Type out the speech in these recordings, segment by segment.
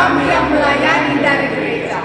kami yang melayani dari gereja.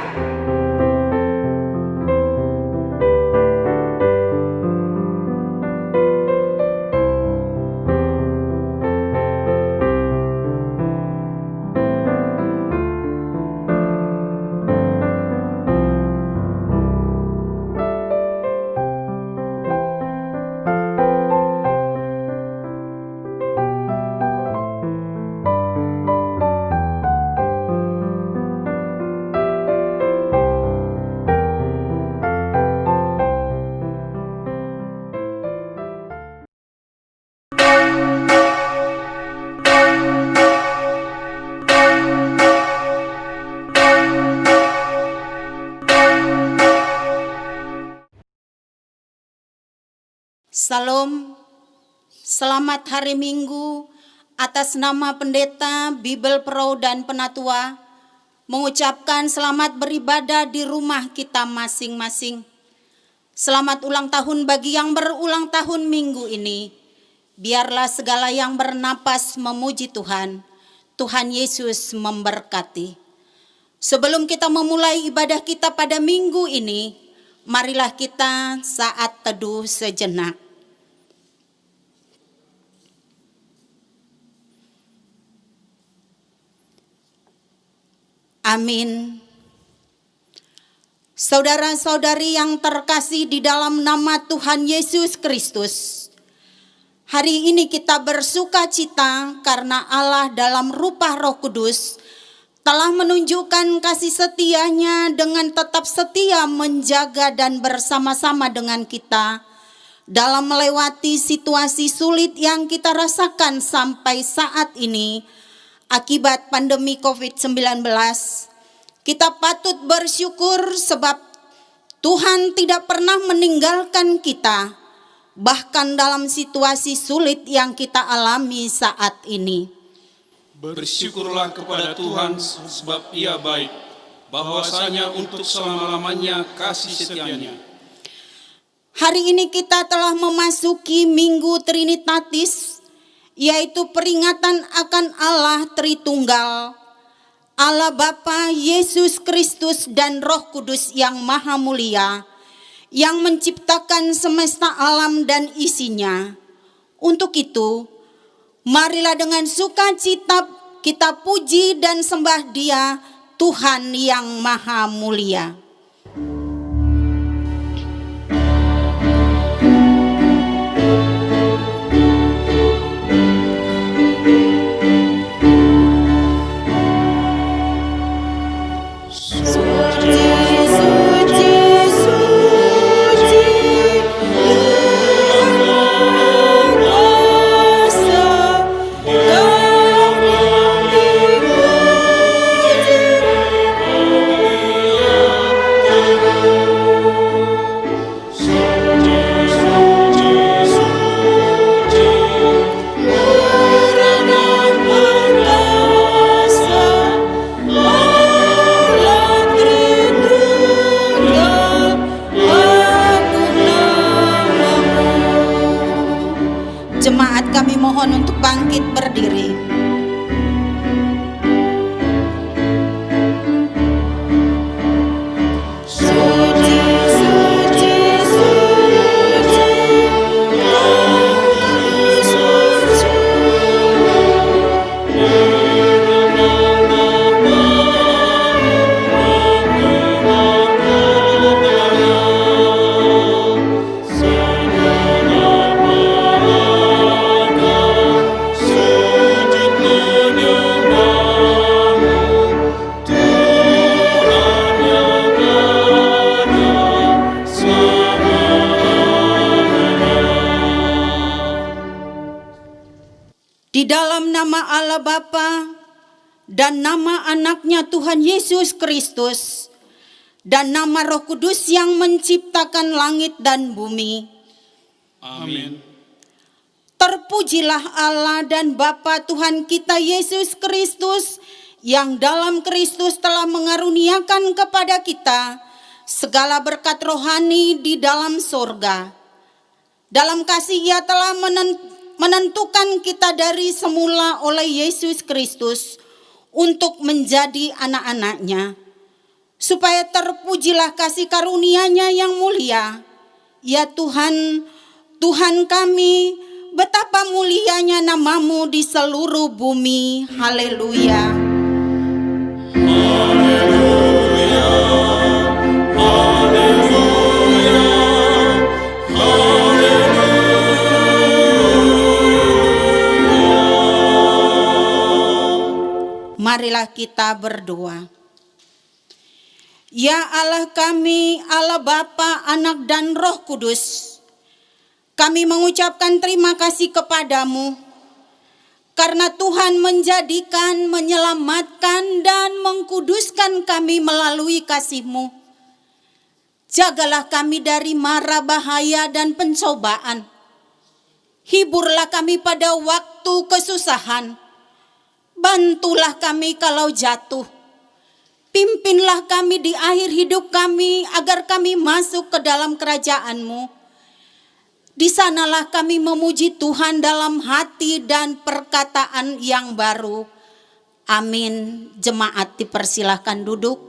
Salam, selamat hari Minggu. Atas nama Pendeta, Bibel Pro dan Penatua, mengucapkan selamat beribadah di rumah kita masing-masing. Selamat ulang tahun bagi yang berulang tahun minggu ini. Biarlah segala yang bernapas memuji Tuhan. Tuhan Yesus memberkati. Sebelum kita memulai ibadah kita pada minggu ini, marilah kita saat teduh sejenak. Amin. Saudara-saudari yang terkasih di dalam nama Tuhan Yesus Kristus, hari ini kita bersuka cita karena Allah dalam rupa Roh Kudus telah menunjukkan kasih setianya dengan tetap setia menjaga dan bersama-sama dengan kita dalam melewati situasi sulit yang kita rasakan sampai saat ini akibat pandemi COVID-19. Kita patut bersyukur sebab Tuhan tidak pernah meninggalkan kita, bahkan dalam situasi sulit yang kita alami saat ini. Bersyukurlah kepada Tuhan sebab Ia baik, bahwasanya untuk selama-lamanya kasih setianya. Hari ini kita telah memasuki Minggu Trinitatis, yaitu peringatan akan Allah Tritunggal, Allah Bapa, Yesus Kristus dan Roh Kudus yang Maha Mulia, yang menciptakan semesta alam dan isinya. Untuk itu, marilah dengan sukacita kita puji dan sembah Dia, Tuhan yang Maha Mulia. Jemaat kami mohon untuk bangkit berdiri. Di dalam nama Allah Bapa dan nama anaknya Tuhan Yesus Kristus dan nama Roh Kudus yang menciptakan langit dan bumi. Amin. Terpujilah Allah dan Bapa Tuhan kita Yesus Kristus, yang dalam Kristus telah mengaruniakan kepada kita segala berkat rohani di dalam surga. Dalam kasih Ia telah menentukan kita dari semula oleh Yesus Kristus untuk menjadi anak-anaknya, supaya terpujilah kasih karunia-Nya yang mulia. Ya Tuhan, Tuhan kami, betapa mulianya nama-Mu di seluruh bumi. Haleluya. Marilah kita berdoa. Ya Allah kami, Allah Bapa, Anak dan Roh Kudus, kami mengucapkan terima kasih kepadamu karena Tuhan menjadikan, menyelamatkan, dan mengkuduskan kami melalui kasih-Mu. Jagalah kami dari mara bahaya dan pencobaan. Hiburlah kami pada waktu kesusahan. Bantulah kami kalau jatuh. Pimpinlah kami di akhir hidup kami agar kami masuk ke dalam kerajaan-Mu. Di sanalah kami memuji Tuhan dalam hati dan perkataan yang baru. Amin. Jemaat dipersilahkan duduk.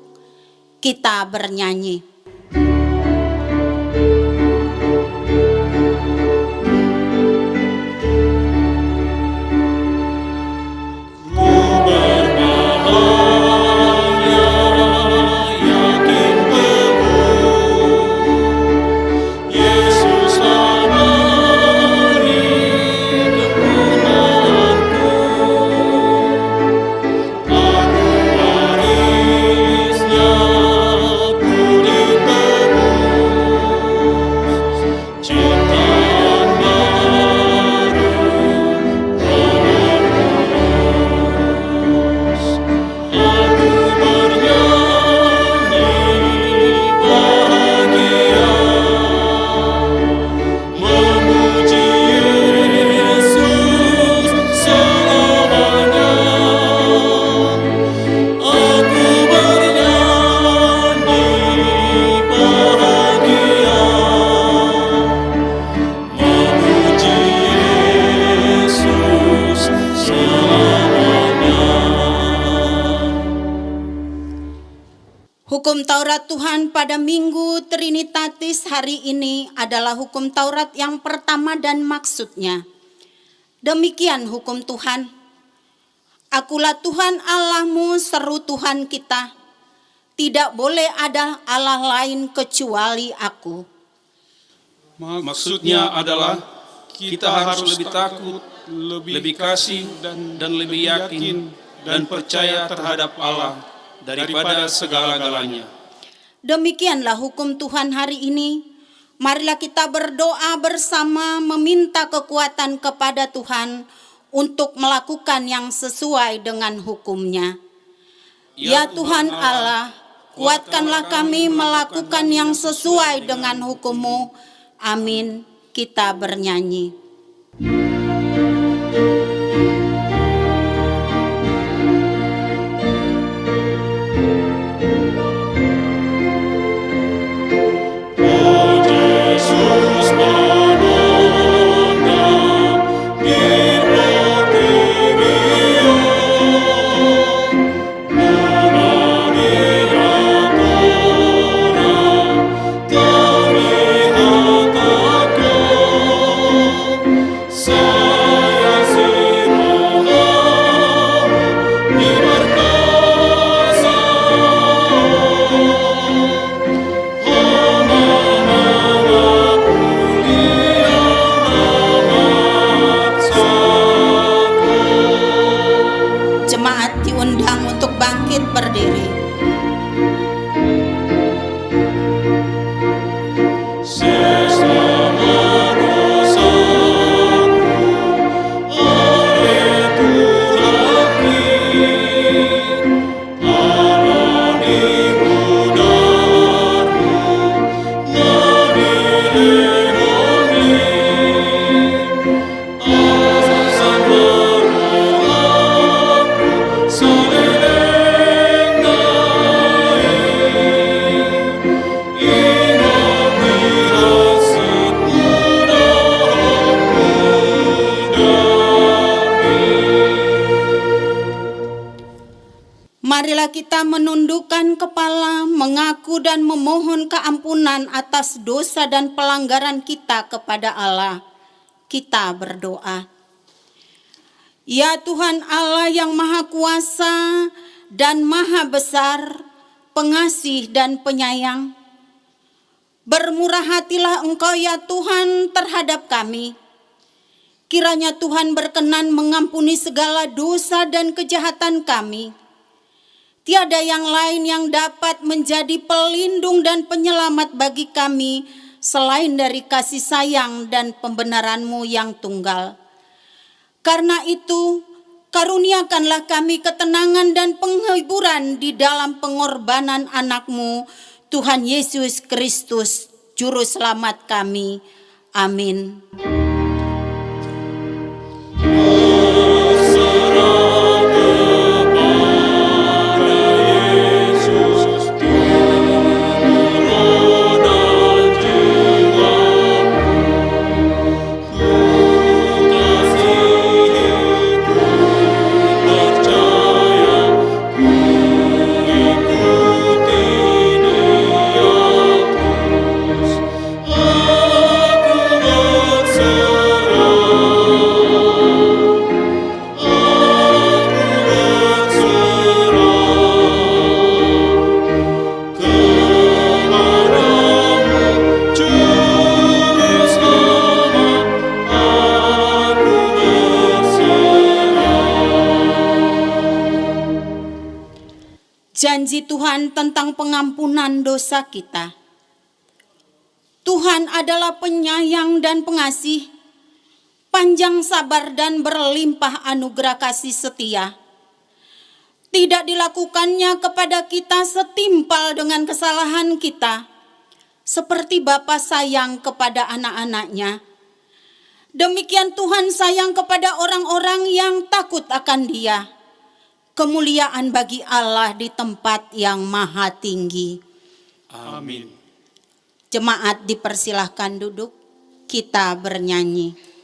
Kita bernyanyi. Hukum Taurat Tuhan pada Minggu Trinitatis hari ini adalah hukum Taurat yang pertama dan maksudnya. Demikian hukum Tuhan. Akulah Tuhan Allahmu, seru Tuhan kita. Tidak boleh ada Allah lain kecuali aku. Maksudnya adalah kita harus lebih takut, lebih kasih, dan lebih yakin dan percaya terhadap Allah daripada segala-galanya. Demikianlah hukum Tuhan hari ini. Marilah kita berdoa bersama meminta kekuatan kepada Tuhan untuk melakukan yang sesuai dengan hukum-Nya. Ya Tuhan Allah, kuatkanlah kami melakukan yang sesuai dengan hukum-Mu. Amin. Kita bernyanyi. So Marilah kita menundukkan kepala, mengaku dan memohon keampunan atas dosa dan pelanggaran kita kepada Allah. Kita berdoa. Ya Tuhan Allah yang Maha Kuasa dan Maha Besar, pengasih dan penyayang, bermurah hatilah Engkau ya Tuhan terhadap kami. Kiranya Tuhan berkenan mengampuni segala dosa dan kejahatan kami. Tiada yang lain yang dapat menjadi pelindung dan penyelamat bagi kami selain dari kasih sayang dan pembenaran-Mu yang tunggal. Karena itu, karuniakanlah kami ketenangan dan penghiburan di dalam pengorbanan anak-Mu, Tuhan Yesus Kristus, Juru Selamat kami. Amin. Janji Tuhan tentang pengampunan dosa kita. Tuhan adalah penyayang dan pengasih, panjang sabar dan berlimpah anugerah kasih setia. Tidak dilakukannya kepada kita setimpal dengan kesalahan kita, seperti Bapa sayang kepada anak-anaknya. Demikian Tuhan sayang kepada orang-orang yang takut akan Dia. Kemuliaan bagi Allah di tempat yang maha tinggi. Amin. Jemaat dipersilahkan duduk, kita bernyanyi.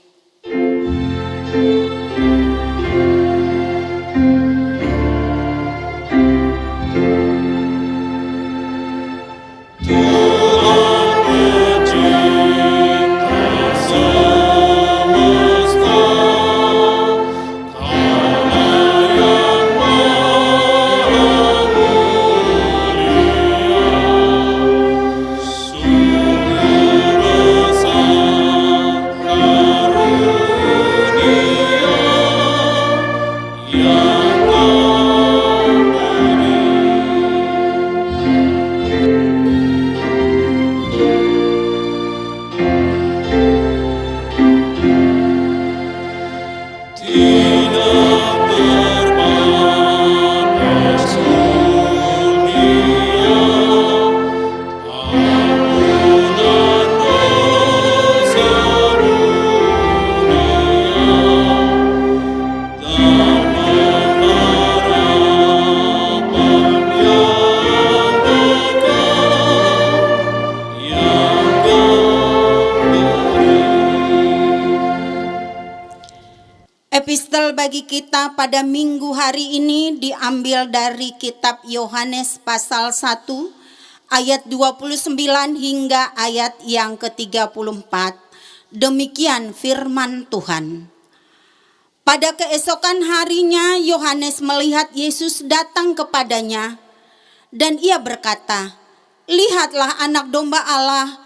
Epistel bagi kita pada minggu hari ini diambil dari kitab Yohanes pasal 1 ayat 29 hingga ayat yang ke-34. Demikian firman Tuhan. Pada keesokan harinya Yohanes melihat Yesus datang kepadanya dan ia berkata, "Lihatlah anak domba Allah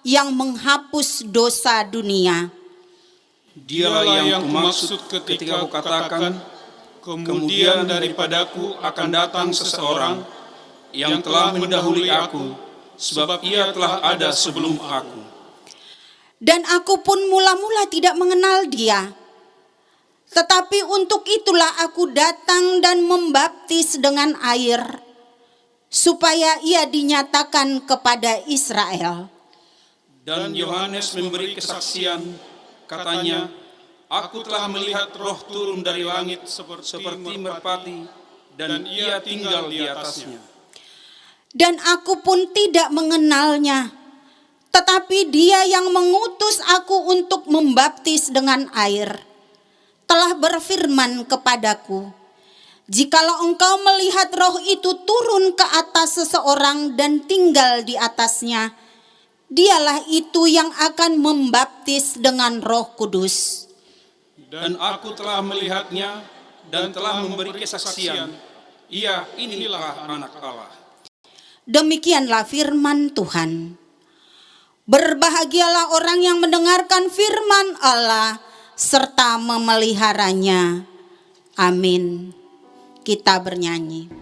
yang menghapus dosa dunia." Dialah yang kumaksud ketika aku katakan, kemudian daripadaku akan datang seseorang yang telah mendahului aku, sebab ia telah ada sebelum aku. Dan aku pun mula-mula tidak mengenal dia. Tetapi untuk itulah aku datang dan membaptis dengan air, supaya ia dinyatakan kepada Israel. Dan Yohanes memberi kesaksian, katanya, "Aku telah melihat roh turun dari langit seperti merpati, dan ia tinggal di atasnya. Dan aku pun tidak mengenalnya, tetapi dia yang mengutus aku untuk membaptis dengan air, telah berfirman kepadaku, Jikalau engkau melihat roh itu turun ke atas seseorang dan tinggal di atasnya, dialah itu yang akan membaptis dengan Roh Kudus. Dan aku telah melihatnya dan telah memberi kesaksian, ia inilah anak Allah. Demikianlah firman Tuhan. Berbahagialah orang yang mendengarkan firman Allah serta memeliharanya. Amin. Kita bernyanyi.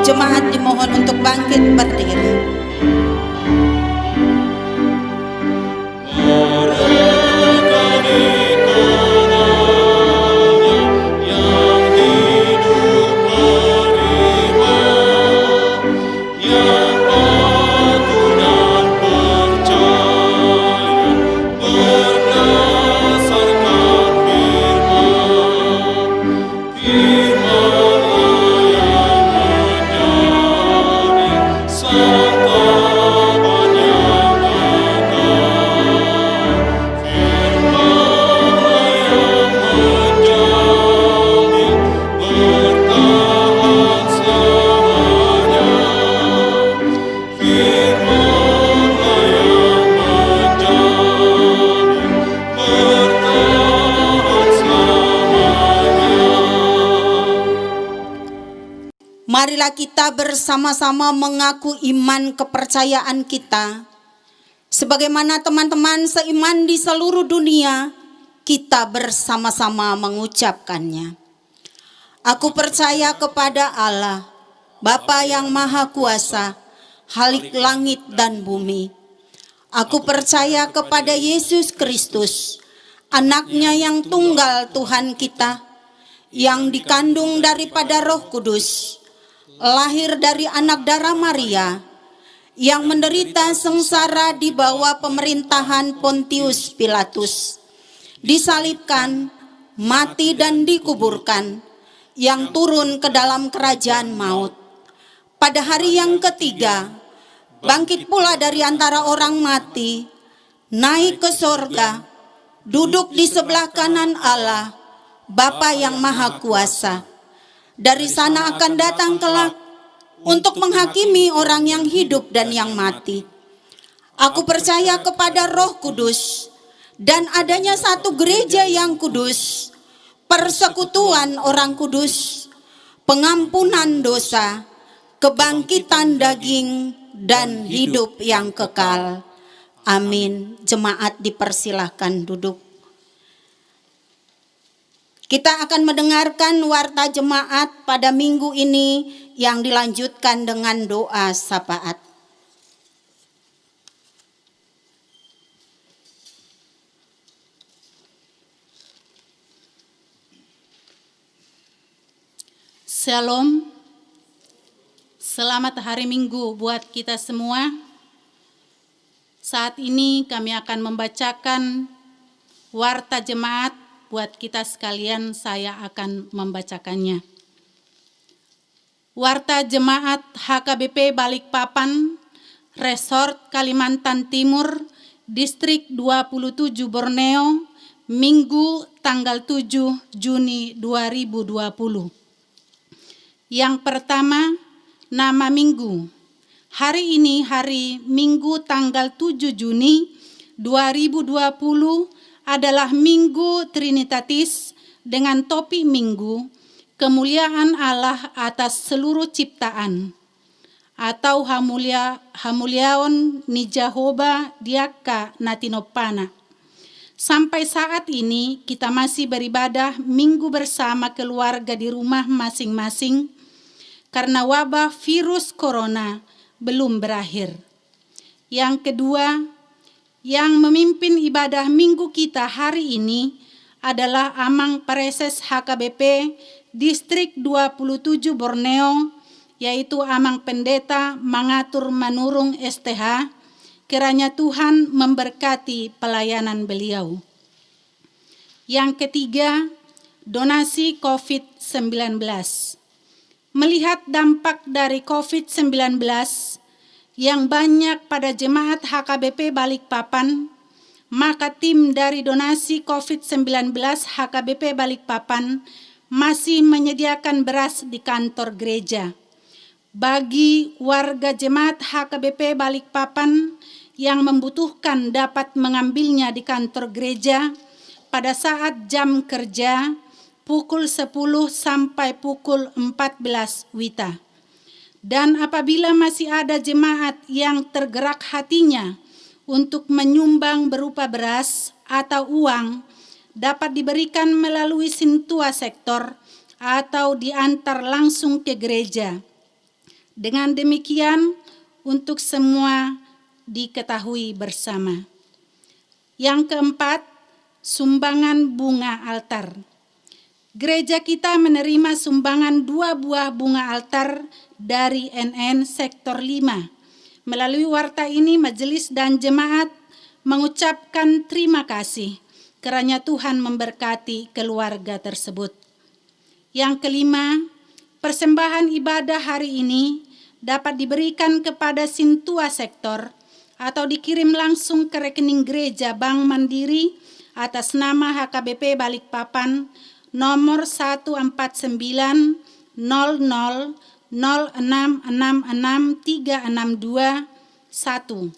Jemaat dimohon untuk bangkit berdiri. Marilah kita bersama-sama mengaku iman kepercayaan kita. Sebagaimana teman-teman seiman di seluruh dunia, kita bersama-sama mengucapkannya. Aku percaya kepada Allah, Bapa yang Maha Kuasa, Khalik langit dan bumi. Aku percaya kepada Yesus Kristus, Anaknya yang tunggal Tuhan kita, yang dikandung daripada Roh Kudus, lahir dari anak darah Maria, yang menderita sengsara di bawah pemerintahan Pontius Pilatus, disalibkan, mati dan dikuburkan, yang turun ke dalam kerajaan maut. Pada hari yang ketiga, bangkit pula dari antara orang mati, naik ke sorga, duduk di sebelah kanan Allah, Bapa yang Maha Kuasa. Dari sana akan datang kelak untuk menghakimi orang yang hidup dan yang mati. Aku percaya kepada Roh Kudus dan adanya satu gereja yang kudus, persekutuan orang kudus, pengampunan dosa, kebangkitan daging, dan hidup yang kekal. Amin. Jemaat dipersilahkan duduk. Kita akan mendengarkan warta jemaat pada minggu ini yang dilanjutkan dengan doa syafaat. Shalom, selamat hari Minggu buat kita semua. Saat ini kami akan membacakan warta jemaat. Buat kita sekalian, saya akan membacakannya. Warta Jemaat HKBP Balikpapan, Resort Kalimantan Timur, Distrik 27 Borneo, Minggu tanggal 7 Juni 2020. Yang pertama, nama minggu. Hari ini hari Minggu tanggal 7 Juni 2020 adalah Minggu Trinitatis dengan topi Minggu, kemuliaan Allah atas seluruh ciptaan, atau hamuliaon ni Jehovah diaka natinopana. Sampai saat ini kita masih beribadah Minggu bersama keluarga di rumah masing-masing karena wabah virus corona belum berakhir. Yang kedua, yang memimpin ibadah Minggu kita hari ini adalah Amang Pareses HKBP Distrik 27 Borneo, yaitu Amang Pendeta Mangatur Manurung STH. Kiranya Tuhan memberkati pelayanan beliau. Yang ketiga, donasi COVID-19. Melihat dampak dari COVID-19 yang banyak pada jemaat HKBP Balikpapan, maka tim dari donasi COVID-19 HKBP Balikpapan masih menyediakan beras di kantor gereja. Bagi warga jemaat HKBP Balikpapan yang membutuhkan dapat mengambilnya di kantor gereja pada saat jam kerja pukul 10 sampai pukul 14 WITA. Dan apabila masih ada jemaat yang tergerak hatinya untuk menyumbang berupa beras atau uang, dapat diberikan melalui Sintua Sektor atau diantar langsung ke gereja. Dengan demikian, untuk semua diketahui bersama. Yang keempat, sumbangan bunga altar. Gereja kita menerima sumbangan 2 buah bunga altar dari NN Sektor 5. Melalui warta ini majelis dan jemaat mengucapkan terima kasih kiranya Tuhan memberkati keluarga tersebut. Yang kelima, persembahan ibadah hari ini dapat diberikan kepada Sintua Sektor atau dikirim langsung ke rekening gereja Bank Mandiri atas nama HKBP Balikpapan nomor 1490006663621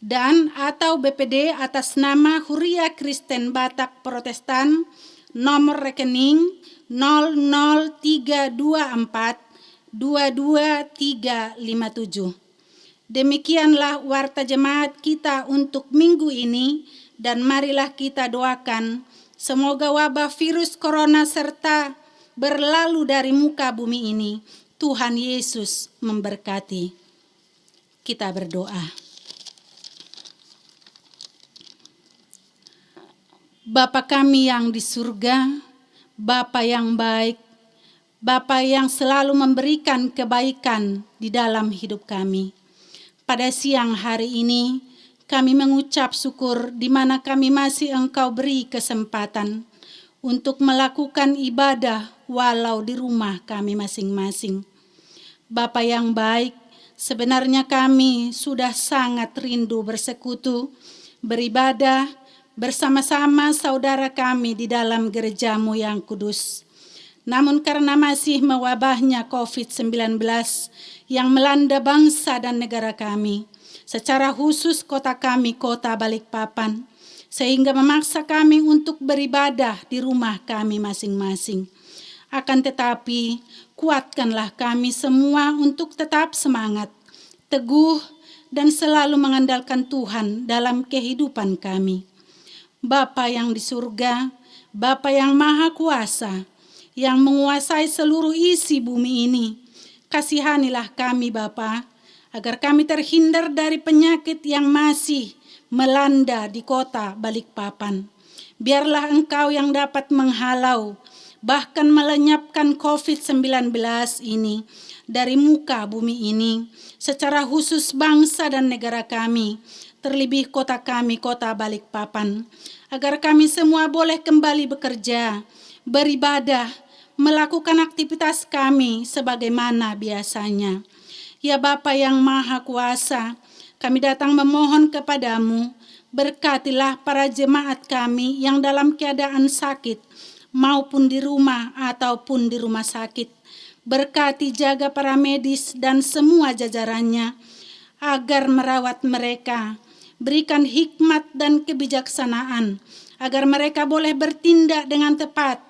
dan atau BPD atas nama Huria Kristen Batak Protestan nomor rekening 00324222357. Demikianlah warta jemaat kita untuk minggu ini, dan marilah kita doakan semoga wabah virus corona serta berlalu dari muka bumi ini. Tuhan Yesus memberkati. Kita berdoa. Bapa kami yang di surga, Bapa yang baik, Bapa yang selalu memberikan kebaikan di dalam hidup kami. Pada siang hari ini, kami mengucap syukur di mana kami masih Engkau beri kesempatan untuk melakukan ibadah walau di rumah kami masing-masing. Bapa yang baik, sebenarnya kami sudah sangat rindu bersekutu, beribadah bersama-sama saudara kami di dalam gereja-Mu yang kudus. Namun karena masih mewabahnya COVID-19 yang melanda bangsa dan negara kami, secara khusus kota kami, kota Balikpapan, sehingga memaksa kami untuk beribadah di rumah kami masing-masing. Akan tetapi, kuatkanlah kami semua untuk tetap semangat, teguh, dan selalu mengandalkan Tuhan dalam kehidupan kami. Bapa yang di surga, Bapa yang maha kuasa, yang menguasai seluruh isi bumi ini, kasihanilah kami Bapa, agar kami terhindar dari penyakit yang masih melanda di kota Balikpapan. Biarlah Engkau yang dapat menghalau, bahkan melenyapkan COVID-19 ini dari muka bumi ini, secara khusus bangsa dan negara kami, terlebih kota kami, kota Balikpapan, agar kami semua boleh kembali bekerja, beribadah, melakukan aktivitas kami sebagaimana biasanya. Ya Bapa yang Maha Kuasa, kami datang memohon kepadamu, berkatilah para jemaat kami yang dalam keadaan sakit, maupun di rumah ataupun di rumah sakit. Berkati jaga para medis dan semua jajarannya, agar merawat mereka, Berikan hikmat dan kebijaksanaan agar mereka boleh bertindak dengan tepat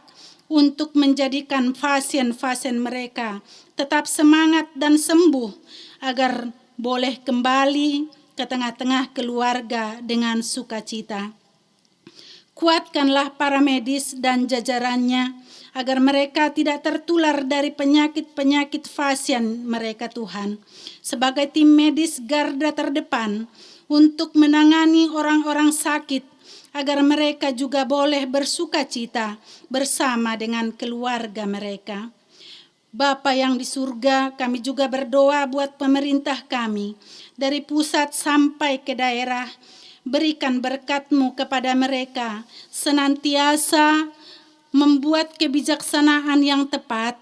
untuk menjadikan pasien-pasien mereka tetap semangat dan sembuh agar boleh kembali ke tengah-tengah keluarga dengan sukacita. Kuatkanlah para medis dan jajarannya agar mereka tidak tertular dari penyakit-penyakit pasien mereka Tuhan. Sebagai tim medis garda terdepan untuk menangani orang-orang sakit, agar mereka juga boleh bersukacita bersama dengan keluarga mereka. Bapa yang di surga, kami juga berdoa buat pemerintah kami, dari pusat sampai ke daerah. Berikan berkat-Mu kepada mereka, senantiasa membuat kebijaksanaan yang tepat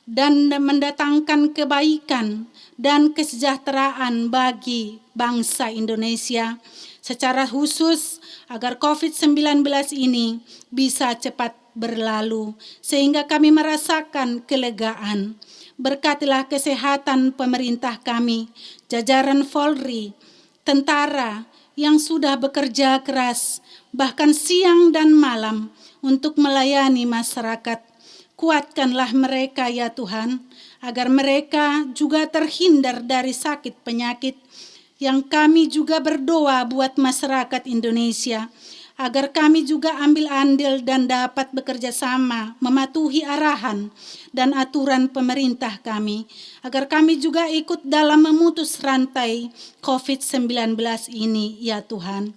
dan mendatangkan kebaikan dan kesejahteraan bagi bangsa Indonesia. Secara khusus agar COVID-19 ini bisa cepat berlalu sehingga kami merasakan kelegaan. Berkatilah kesehatan pemerintah kami, jajaran Polri, tentara yang sudah bekerja keras bahkan siang dan malam untuk melayani masyarakat. Kuatkanlah mereka ya Tuhan, agar mereka juga terhindar dari sakit penyakit. Yang kami juga berdoa buat masyarakat Indonesia, agar kami juga ambil andil dan dapat bekerja sama mematuhi arahan dan aturan pemerintah kami, agar kami juga ikut dalam memutus rantai COVID-19 ini ya Tuhan.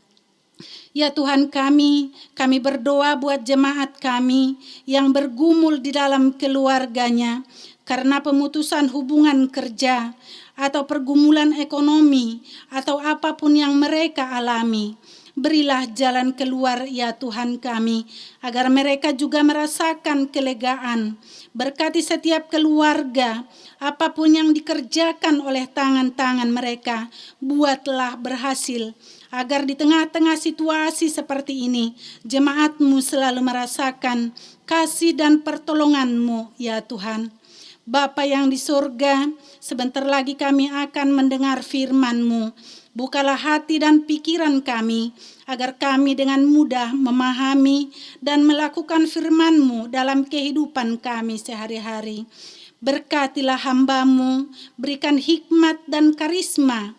Ya Tuhan kami berdoa buat jemaat kami yang bergumul di dalam keluarganya karena pemutusan hubungan kerja atau pergumulan ekonomi atau apapun yang mereka alami. Berilah jalan keluar ya Tuhan kami, agar mereka juga merasakan kelegaan. Berkati setiap keluarga, apapun yang dikerjakan oleh tangan-tangan mereka, buatlah berhasil. Agar di tengah-tengah situasi seperti ini, jemaat-Mu selalu merasakan kasih dan pertolongan-Mu ya Tuhan. Bapa yang di surga, sebentar lagi kami akan mendengar firman-Mu. Bukalah hati dan pikiran kami, agar kami dengan mudah memahami dan melakukan firman-Mu dalam kehidupan kami sehari-hari. Berkatilah hamba-Mu, berikan hikmat dan karisma,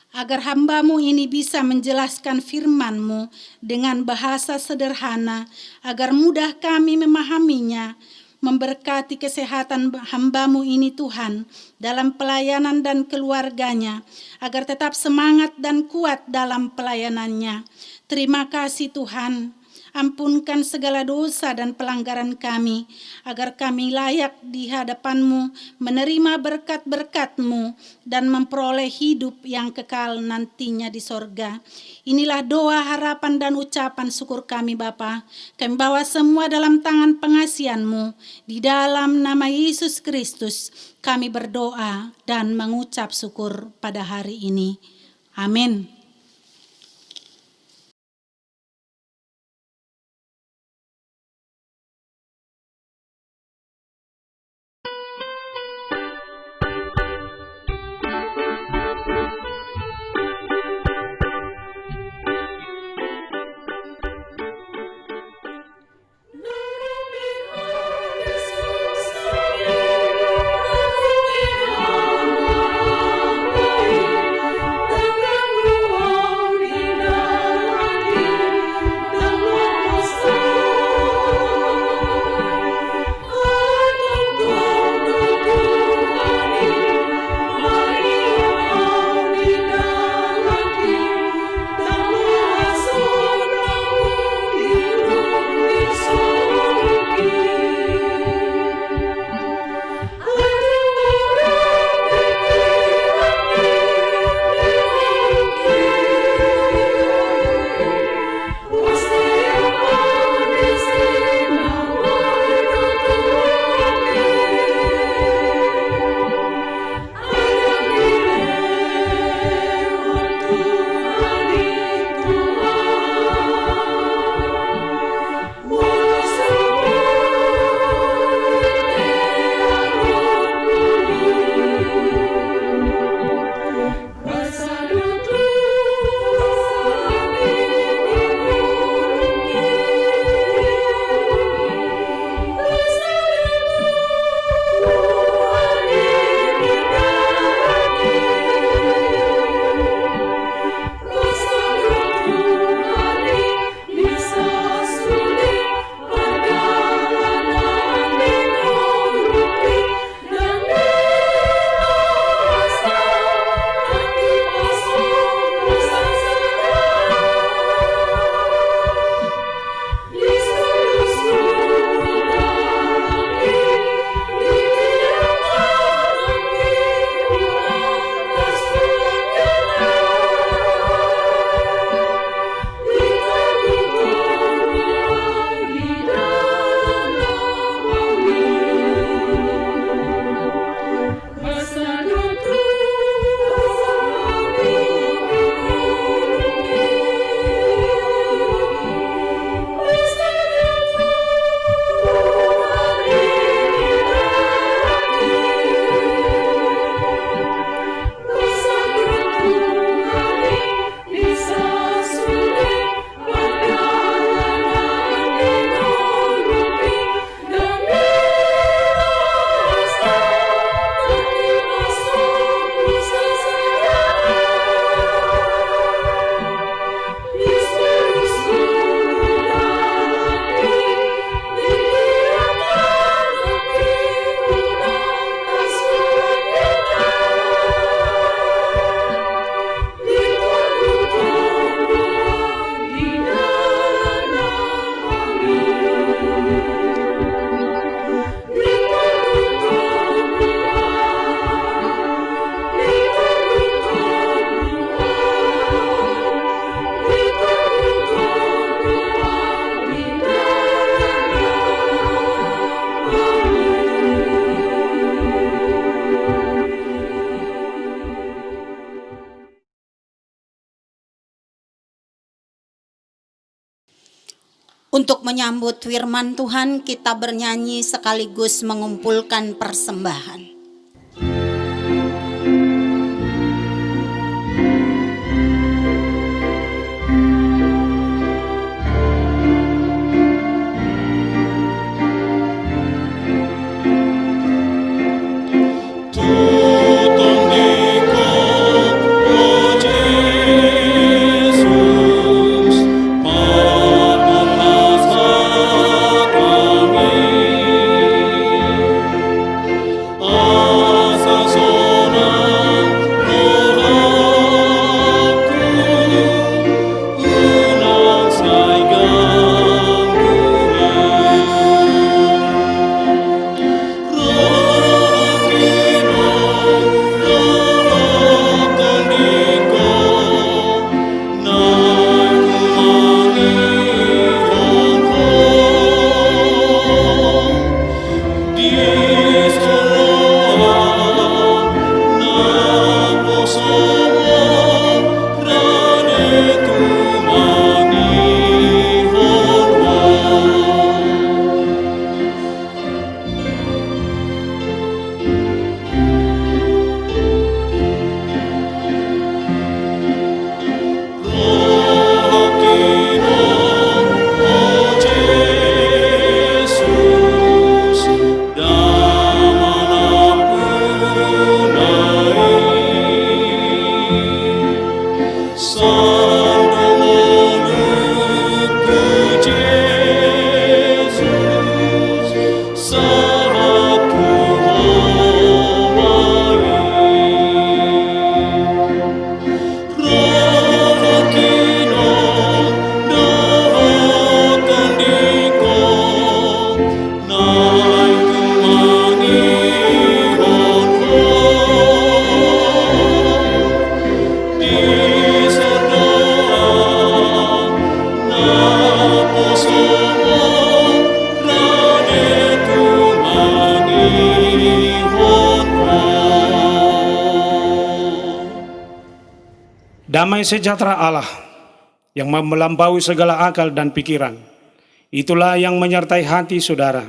agar hamba-Mu ini bisa menjelaskan firman-Mu dengan bahasa sederhana, agar mudah kami memahaminya. Memberkati kesehatan hamba-Mu ini Tuhan dalam pelayanan dan keluarganya, agar tetap semangat dan kuat dalam pelayanannya. Terima kasih Tuhan. Ampunkan segala dosa dan pelanggaran kami, agar kami layak di hadapan-Mu, menerima berkat-berkat-Mu, dan memperoleh hidup yang kekal nantinya di sorga. Inilah doa, harapan, dan ucapan syukur kami Bapa. Kami bawa semua dalam tangan pengasihan-Mu. Di dalam nama Yesus Kristus, kami berdoa dan mengucap syukur pada hari ini. Amin. Thank you. Untuk menyambut firman Tuhan, kita bernyanyi sekaligus mengumpulkan persembahan. Damai sejahtera Allah yang melampaui segala akal dan pikiran, itulah yang menyertai hati saudara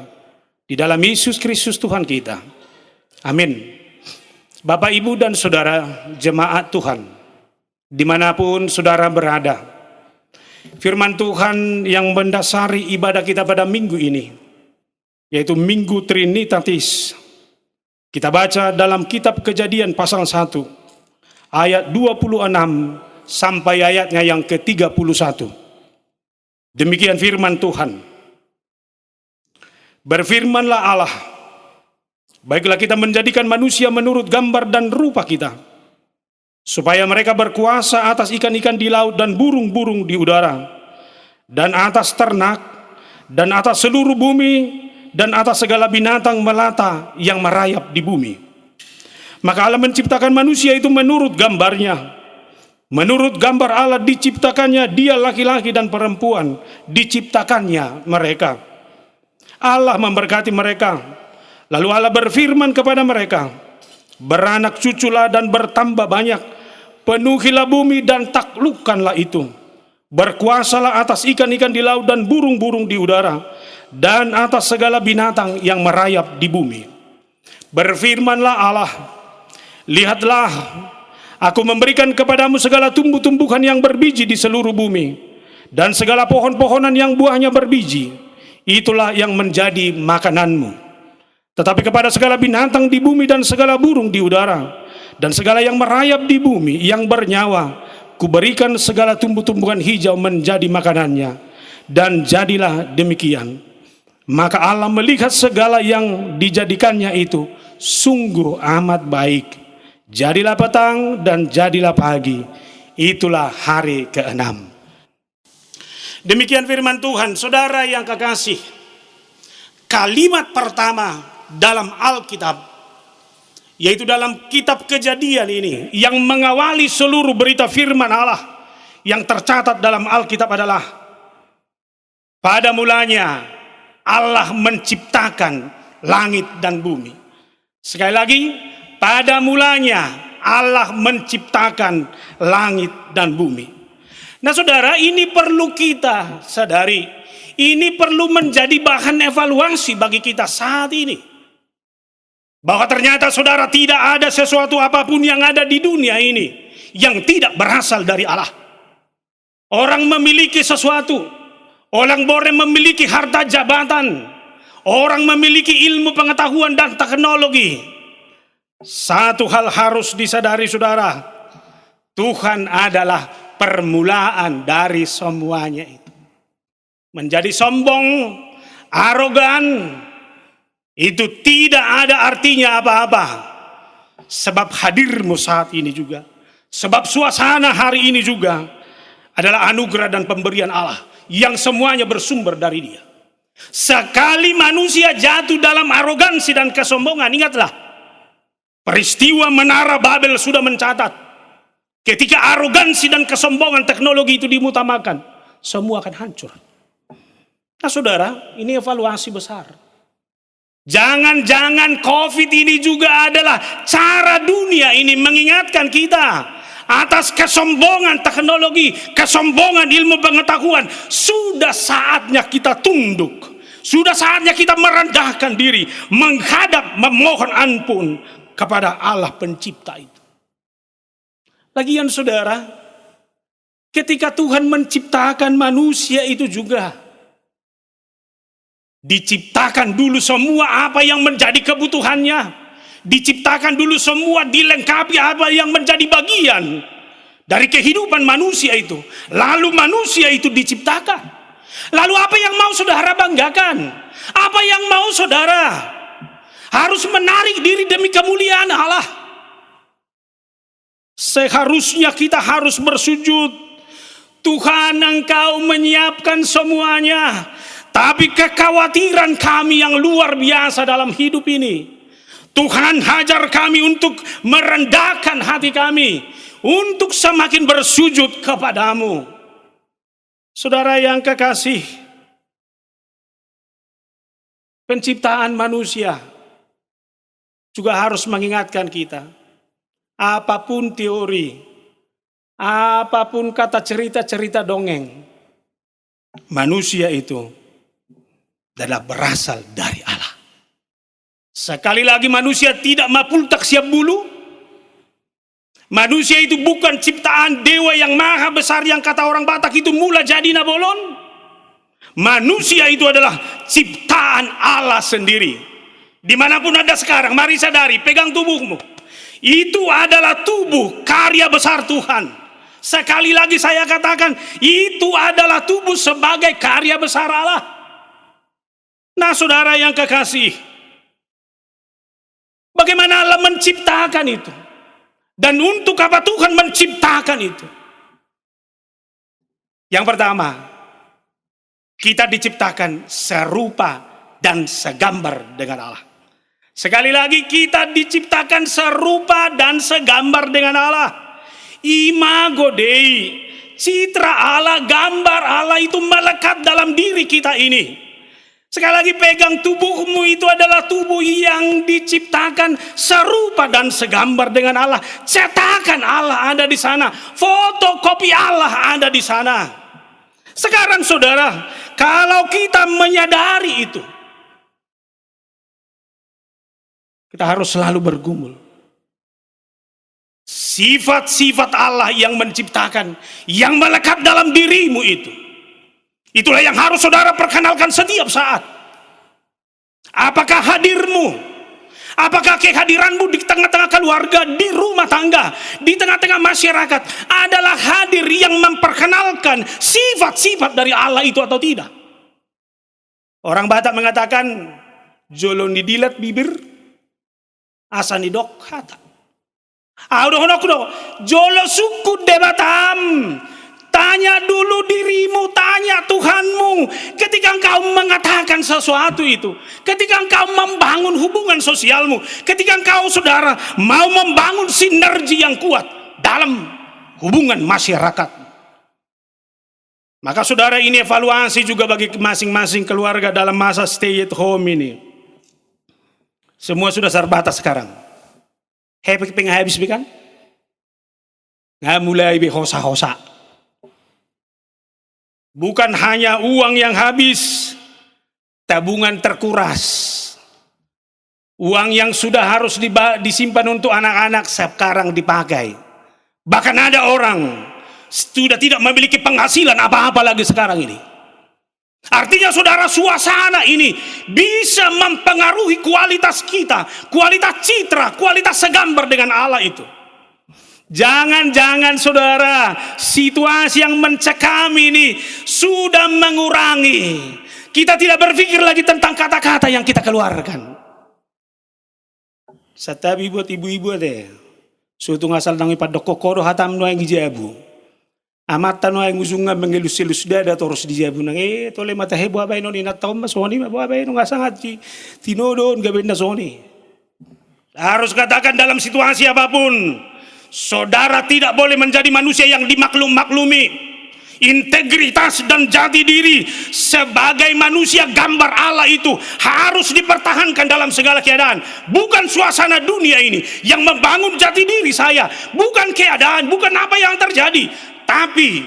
di dalam Yesus Kristus Tuhan kita. Amin. Bapak, Ibu, dan saudara jemaat Tuhan, dimanapun saudara berada, firman Tuhan yang mendasari ibadah kita pada minggu ini, yaitu Minggu Trinitatis, kita baca dalam kitab Kejadian pasal 1, ayat 26 sampai ayatnya yang ke-31. Demikian firman Tuhan. Berfirmanlah Allah, baiklah kita menjadikan manusia menurut gambar dan rupa kita, supaya mereka berkuasa atas ikan-ikan di laut dan burung-burung di udara, dan atas ternak, dan atas seluruh bumi, dan atas segala binatang melata yang merayap di bumi. Maka Allah menciptakan manusia itu menurut gambarnya. Menurut gambar Allah diciptakannya dia, laki-laki dan perempuan diciptakannya mereka. Allah memberkati mereka. Lalu Allah berfirman kepada mereka, beranak cuculah dan bertambah banyak, penuhilah bumi dan taklukkanlah itu. Berkuasalah atas ikan-ikan di laut dan burung-burung di udara, dan atas segala binatang yang merayap di bumi. Berfirmanlah Allah, lihatlah, aku memberikan kepadamu segala tumbuh-tumbuhan yang berbiji di seluruh bumi, dan segala pohon-pohonan yang buahnya berbiji, itulah yang menjadi makananmu. Tetapi kepada segala binatang di bumi dan segala burung di udara, dan segala yang merayap di bumi yang bernyawa, kuberikan segala tumbuh-tumbuhan hijau menjadi makanannya. Dan jadilah demikian. Maka Allah melihat segala yang dijadikannya itu sungguh amat baik. Jadilah petang dan jadilah pagi, itulah hari ke-6. Demikian firman Tuhan. Saudara yang kekasih, kalimat pertama dalam Alkitab, yaitu dalam kitab Kejadian ini, yang mengawali seluruh berita firman Allah yang tercatat dalam Alkitab adalah, pada mulanya Allah menciptakan langit dan bumi. Sekali lagi, pada mulanya Allah menciptakan langit dan bumi. Nah saudara, ini perlu kita sadari. Ini perlu menjadi bahan evaluasi bagi kita saat ini. Bahwa ternyata saudara, tidak ada sesuatu apapun yang ada di dunia ini yang tidak berasal dari Allah. Orang memiliki sesuatu, orang boleh memiliki harta jabatan, orang memiliki ilmu pengetahuan dan teknologi. Satu hal harus disadari saudara, Tuhan adalah permulaan dari semuanya itu. Menjadi sombong, arogan, itu tidak ada artinya apa-apa. Sebab hadirmu saat ini juga, sebab suasana hari ini juga adalah anugerah dan pemberian Allah yang semuanya bersumber dari Dia. Sekali manusia jatuh dalam arogansi dan kesombongan, ingatlah, peristiwa Menara Babel sudah mencatat, ketika arogansi dan kesombongan teknologi itu dimutamakan, semua akan hancur. Nah saudara, ini evaluasi besar. Jangan-jangan COVID ini juga adalah cara dunia ini mengingatkan kita atas kesombongan teknologi, kesombongan ilmu pengetahuan. Sudah saatnya kita tunduk. Sudah saatnya kita merendahkan diri, menghadap, memohon ampun kepada Allah pencipta itu. Lagian saudara, ketika Tuhan menciptakan manusia itu juga diciptakan dulu semua apa yang menjadi kebutuhannya. Diciptakan dulu semua, dilengkapi apa yang menjadi bagian dari kehidupan manusia itu. Lalu manusia itu diciptakan. Lalu apa yang mau saudara banggakan? Apa yang mau saudara harus menarik diri demi kemuliaan Allah? Seharusnya kita harus bersujud. Tuhan, Engkau menyiapkan semuanya. Tapi kekhawatiran kami yang luar biasa dalam hidup ini, Tuhan hajar kami untuk merendahkan hati kami, untuk semakin bersujud kepadamu. Saudara yang kekasih, penciptaan manusia juga harus mengingatkan kita, apapun teori, apapun kata cerita-cerita dongeng, manusia itu adalah berasal dari Allah. Sekali lagi, manusia tidak mapultak siap bulu. Manusia itu bukan ciptaan dewa yang maha besar yang kata orang Batak itu mula jadi nabolon. Manusia itu adalah ciptaan Allah sendiri. Dimanapun Anda sekarang, mari sadari, pegang tubuhmu. Itu adalah tubuh karya besar Tuhan. Sekali lagi saya katakan, itu adalah tubuh sebagai karya besar Allah. Nah saudara yang kekasih, bagaimana Allah menciptakan itu? Dan untuk apa Tuhan menciptakan itu? Yang pertama, kita diciptakan serupa dan segambar dengan Allah. Sekali lagi, kita diciptakan serupa dan segambar dengan Allah. Imago Dei, citra Allah, gambar Allah itu melekat dalam diri kita ini. Sekali lagi, pegang tubuhmu, itu adalah tubuh yang diciptakan serupa dan segambar dengan Allah. Cetakan Allah ada di sana, fotokopi Allah ada di sana. Sekarang saudara, kalau kita menyadari itu, kita harus selalu bergumul. Sifat-sifat Allah yang menciptakan, yang melekat dalam dirimu itu, itulah yang harus saudara perkenalkan setiap saat. Apakah hadirmu, apakah kehadiranmu di tengah-tengah keluarga, di rumah tangga, di tengah-tengah masyarakat adalah hadir yang memperkenalkan sifat-sifat dari Allah itu atau tidak? Orang Batak mengatakan, jolo nidilat bibir, asa nidok hata. Jolo suku debatam. Tanya dulu dirimu, tanya Tuhanmu. Ketika engkau mengatakan sesuatu itu, ketika engkau membangun hubungan sosialmu, ketika engkau saudara mau membangun sinergi yang kuat dalam hubungan masyarakat, maka saudara, ini evaluasi juga bagi masing-masing keluarga dalam masa stay at home ini. Semua sudah terbatas sekarang. Happy pengen habis kan? Nggak mulai hosa-hosa. Bukan hanya uang yang habis, tabungan terkuras. Uang yang sudah harus disimpan untuk anak-anak sekarang dipakai. Bahkan ada orang sudah tidak memiliki penghasilan apa-apa lagi sekarang ini. Artinya saudara, suasana ini bisa mempengaruhi kualitas kita, kualitas citra, kualitas segambar dengan Allah itu. Jangan-jangan saudara, situasi yang mencekam ini sudah mengurangi. Kita tidak berpikir lagi tentang kata-kata yang kita keluarkan. Setabi buat ibu-ibu deh. Suatu ngasal nang ipat dokokoro hatam no yang hijabu. Amatan no yang musungan mengelus-elus dada terus dijabu nang tole mata hebo abay no ni nataw masoni mabo abay no ngasangat tinodon gabin na soni. Harus katakan dalam situasi apapun, saudara tidak boleh menjadi manusia yang dimaklum-maklumi. Integritas dan jati diri sebagai manusia gambar Allah itu harus dipertahankan dalam segala keadaan. Bukan suasana dunia ini yang membangun jati diri saya, bukan keadaan, bukan apa yang terjadi, tapi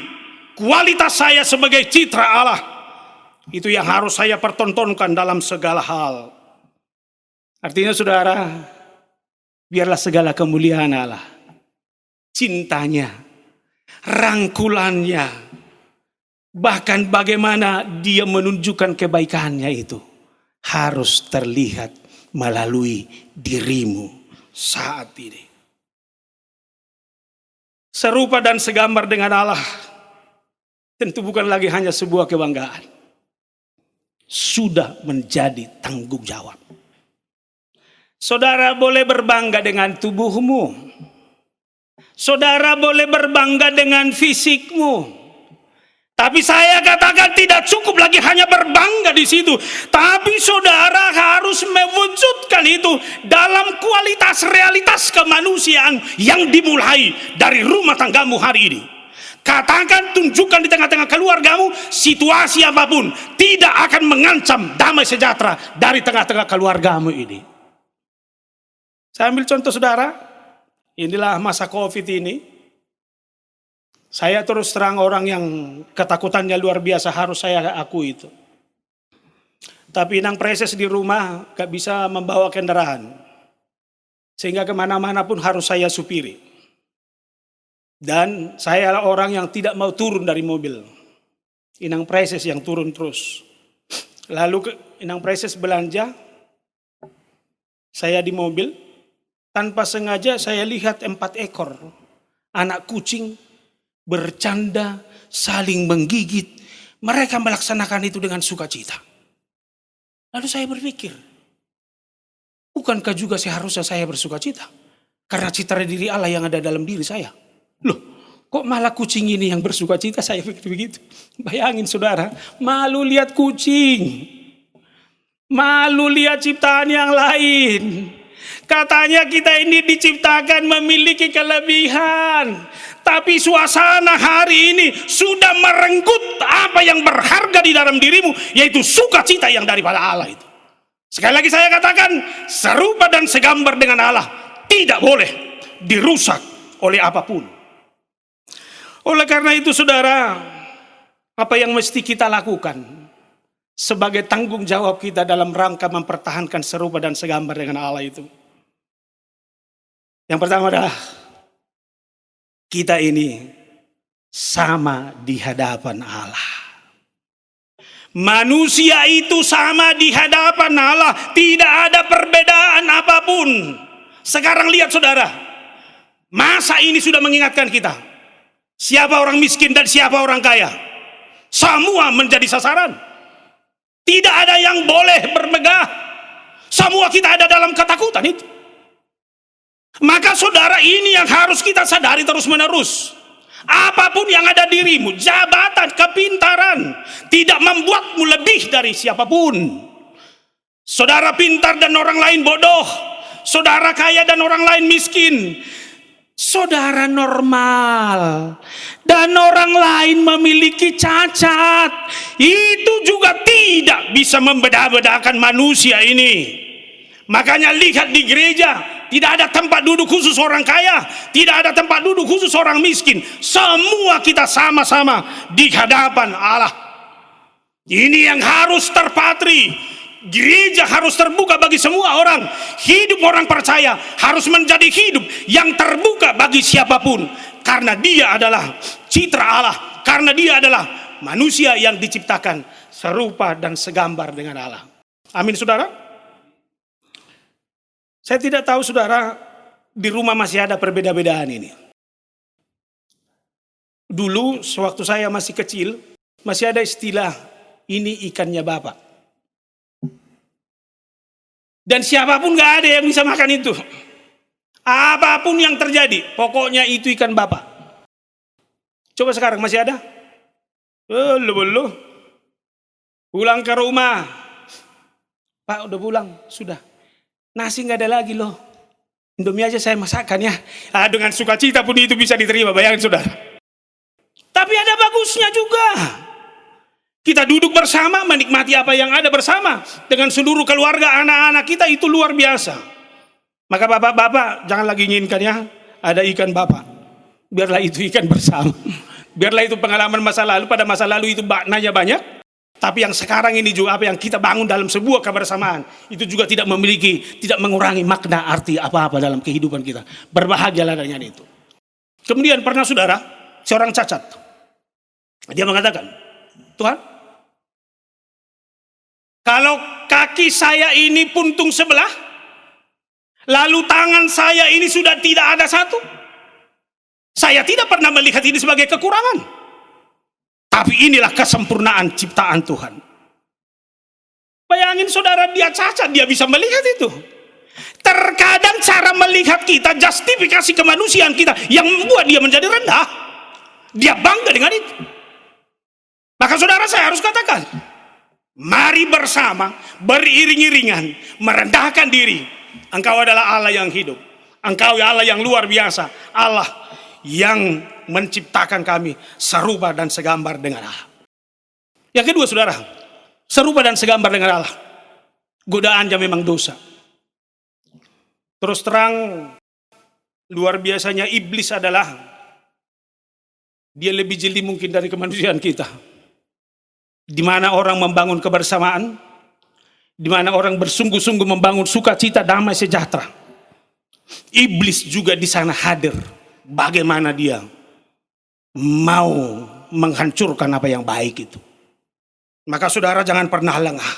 kualitas saya sebagai citra Allah. Itu yang harus saya pertontonkan dalam segala hal. Artinya saudara, biarlah segala kemuliaan Allah, cintanya, rangkulannya, bahkan bagaimana dia menunjukkan kebaikannya itu harus terlihat melalui dirimu saat ini. Serupa dan segambar dengan Allah tentu bukan lagi hanya sebuah kebanggaan. Sudah menjadi tanggung jawab. Saudara boleh berbangga dengan tubuhmu. Saudara boleh berbangga dengan fisikmu. Tapi saya katakan tidak cukup lagi hanya berbangga di situ. Tapi saudara harus mewujudkan itu dalam kualitas realitas kemanusiaan yang dimulai dari rumah tanggamu hari ini. Katakan, tunjukkan di tengah-tengah keluargamu, situasi apapun tidak akan mengancam damai sejahtera dari tengah-tengah keluargamu ini. Saya ambil contoh saudara, inilah masa COVID ini. Saya terus terang orang yang ketakutannya luar biasa, harus saya akui itu. Tapi inang preses di rumah gak bisa membawa kendaraan. Sehingga kemana-mana pun harus saya supiri. Dan saya orang yang tidak mau turun dari mobil. Inang preses yang turun terus. Lalu inang preses belanja, saya di mobil, tanpa sengaja saya lihat 4 ekor anak kucing bercanda, saling menggigit. Mereka melaksanakan itu dengan sukacita. Lalu saya berpikir, bukankah juga seharusnya saya bersukacita? Karena citra diri Allah yang ada dalam diri saya. Loh, kok malah kucing ini yang bersukacita? Saya pikir begitu. Bayangin saudara, malu lihat kucing. Malu lihat ciptaan yang lain. Katanya kita ini diciptakan memiliki kelebihan. Tapi suasana hari ini sudah merenggut apa yang berharga di dalam dirimu, yaitu sukacita yang daripada Allah itu. Sekali lagi saya katakan, serupa dan segambar dengan Allah tidak boleh dirusak oleh apapun. Oleh karena itu saudara, apa yang mesti kita lakukan sebagai tanggung jawab kita dalam rangka mempertahankan serupa dan segambar dengan Allah itu? Yang pertama adalah kita ini sama di hadapan Allah. Manusia itu sama di hadapan Allah. Tidak ada perbedaan apapun. Sekarang lihat saudara. Masa ini sudah mengingatkan kita. Siapa orang miskin dan siapa orang kaya. Semua menjadi sasaran. Tidak ada yang boleh bermegah. Semua kita ada dalam ketakutan itu. Maka saudara, ini yang harus kita sadari terus menerus. Apapun yang ada dirimu, jabatan, kepintaran, tidak membuatmu lebih dari siapapun. Saudara pintar dan orang lain bodoh. Saudara kaya dan orang lain miskin. Saudara normal dan orang lain memiliki cacat. Itu juga tidak bisa membeda-bedakan manusia ini. Makanya lihat di gereja, tidak ada tempat duduk khusus orang kaya, tidak ada tempat duduk khusus orang miskin. Semua kita sama-sama di hadapan Allah. Ini yang harus terpatri. Gereja harus terbuka bagi semua orang. Hidup orang percaya harus menjadi hidup yang terbuka bagi siapapun. Karena dia adalah citra Allah. Karena dia adalah manusia yang diciptakan serupa dan segambar dengan Allah. Amin, saudara. Saya tidak tahu saudara di rumah masih ada perbeda-bedaan ini. Dulu sewaktu saya masih kecil, masih ada istilah ini ikannya Bapak. Dan siapapun gak ada yang bisa makan itu. Apapun yang terjadi, pokoknya itu ikan Bapak. Coba sekarang masih ada? Belum. Pulang ke rumah. Pak udah pulang, sudah. Nasi gak ada lagi loh. Indomie aja saya masakkan ya. Dengan sukacita pun itu bisa diterima, bayangin saudara. Tapi ada bagusnya juga. Kita duduk bersama, menikmati apa yang ada bersama. Dengan seluruh keluarga, anak-anak kita, itu luar biasa. Maka bapak-bapak, jangan lagi inginkan ya, ada ikan Bapak. Biarlah itu ikan bersama. Biarlah itu pengalaman masa lalu, pada masa lalu itu maknanya banyak. Tapi yang sekarang ini juga apa yang kita bangun dalam sebuah kebersamaan, itu juga tidak mengurangi makna arti apa-apa dalam kehidupan kita. Berbahagialah dengan itu. Kemudian pernah saudara, seorang cacat. Dia mengatakan, Tuhan, kalau kaki saya ini puntung sebelah, lalu tangan saya ini sudah tidak ada satu, saya tidak pernah melihat ini sebagai kekurangan. Tapi inilah kesempurnaan ciptaan Tuhan. Bayangin saudara, dia cacat, dia bisa melihat itu. Terkadang cara melihat kita, justifikasi kemanusiaan kita yang membuat dia menjadi rendah. Dia bangga dengan itu. Maka saudara, saya harus katakan, mari bersama, beriring-iringan, merendahkan diri. Engkau adalah Allah yang hidup. Engkau Allah yang luar biasa. Allah yang menciptakan kami serupa dan segambar dengan Allah. Yang kedua saudara, serupa dan segambar dengan Allah. Godaannya memang dosa. Terus terang, luar biasanya iblis adalah, dia lebih jeli mungkin dari kemanusiaan kita. Di mana orang membangun kebersamaan, di mana orang bersungguh-sungguh membangun sukacita, damai, sejahtera. Iblis juga di sana hadir. Bagaimana dia mau menghancurkan apa yang baik itu. Maka saudara jangan pernah lengah.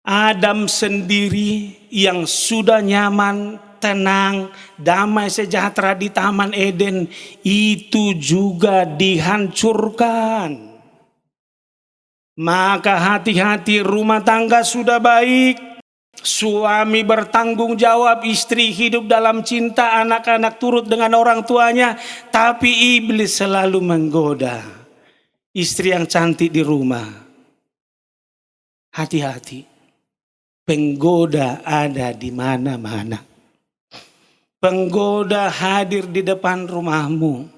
Adam sendiri yang sudah nyaman, tenang, damai, sejahtera di Taman Eden, itu juga dihancurkan. Maka hati-hati, rumah tangga sudah baik, suami bertanggung jawab, istri hidup dalam cinta, anak-anak turut dengan orang tuanya. Tapi iblis selalu menggoda istri yang cantik di rumah. Hati-hati, penggoda ada di mana-mana. Penggoda hadir di depan rumahmu.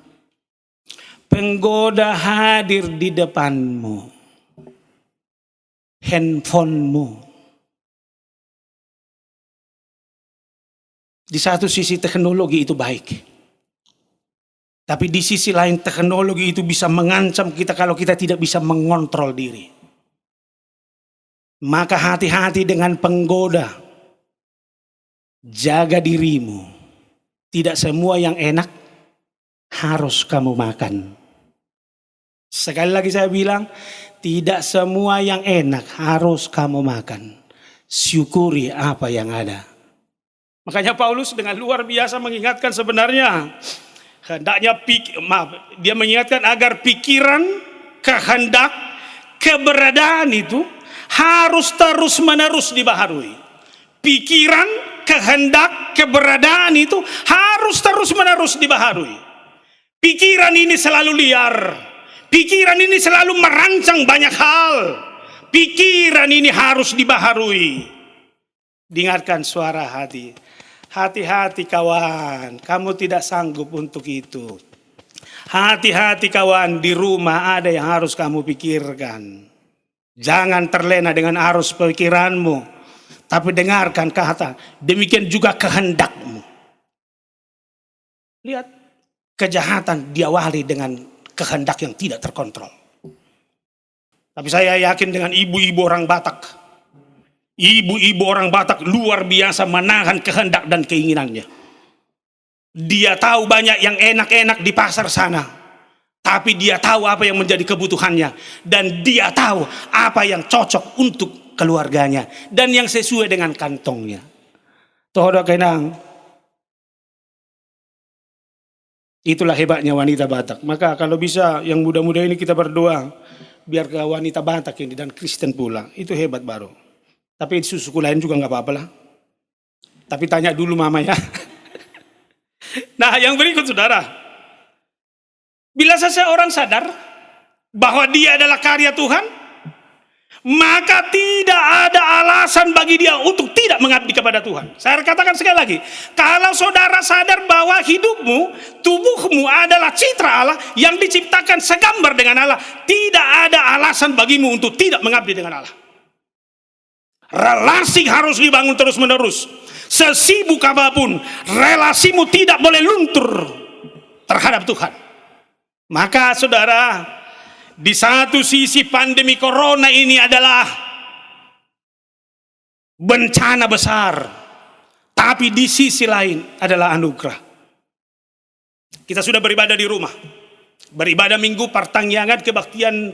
Penggoda hadir di depanmu. Handphonemu. Di satu sisi teknologi itu baik. Tapi di sisi lain teknologi itu bisa mengancam kita kalau kita tidak bisa mengontrol diri. Maka hati-hati dengan penggoda. Jaga dirimu. Tidak semua yang enak harus kamu makan. Sekali lagi saya bilang, tidak semua yang enak harus kamu makan. Syukuri apa yang ada. Makanya Paulus dengan luar biasa mengingatkan sebenarnya. Hendaknya dia mengingatkan agar pikiran, kehendak, keberadaan itu harus terus-menerus dibaharui. Pikiran, kehendak, keberadaan itu harus terus-menerus dibaharui. Pikiran ini selalu liar. Pikiran ini selalu merancang banyak hal. Pikiran ini harus dibaharui. Dengarkan suara hati. Hati-hati kawan, kamu tidak sanggup untuk itu. Hati-hati kawan, di rumah ada yang harus kamu pikirkan. Jangan terlena dengan arus pikiranmu. Tapi dengarkan kata, demikian juga kehendakmu. Lihat, kejahatan diawali dengan kehendak yang tidak terkontrol. Tapi saya yakin dengan ibu-ibu orang Batak. Ibu-ibu orang Batak luar biasa menahan kehendak dan keinginannya. Dia tahu banyak yang enak-enak di pasar sana. Tapi dia tahu apa yang menjadi kebutuhannya. Dan dia tahu apa yang cocok untuk keluarganya. Dan yang sesuai dengan kantongnya. Tohodo kenang. Itulah hebatnya wanita Batak. Maka kalau bisa yang muda-muda ini kita berdoa. Biar ke wanita Batak ini dan Kristen pula. Itu hebat baru. Tapi susuku lain juga gak apa-apa lah. Tapi tanya dulu mama ya. Nah yang berikut saudara. Bila seseorang sadar bahwa dia adalah karya Tuhan, maka tidak ada alasan bagi dia untuk tidak mengabdi kepada Tuhan. Saya katakan sekali lagi, kalau saudara sadar bahwa hidupmu, tubuhmu adalah citra Allah yang diciptakan segambar dengan Allah, tidak ada alasan bagimu untuk tidak mengabdi dengan Allah. Relasi harus dibangun terus-menerus. Sesibuk apapun, relasimu tidak boleh luntur terhadap Tuhan. Maka saudara, di satu sisi pandemi corona ini adalah bencana besar, tapi di sisi lain adalah anugerah. Kita sudah beribadah di rumah, beribadah minggu pertanggihan kebaktian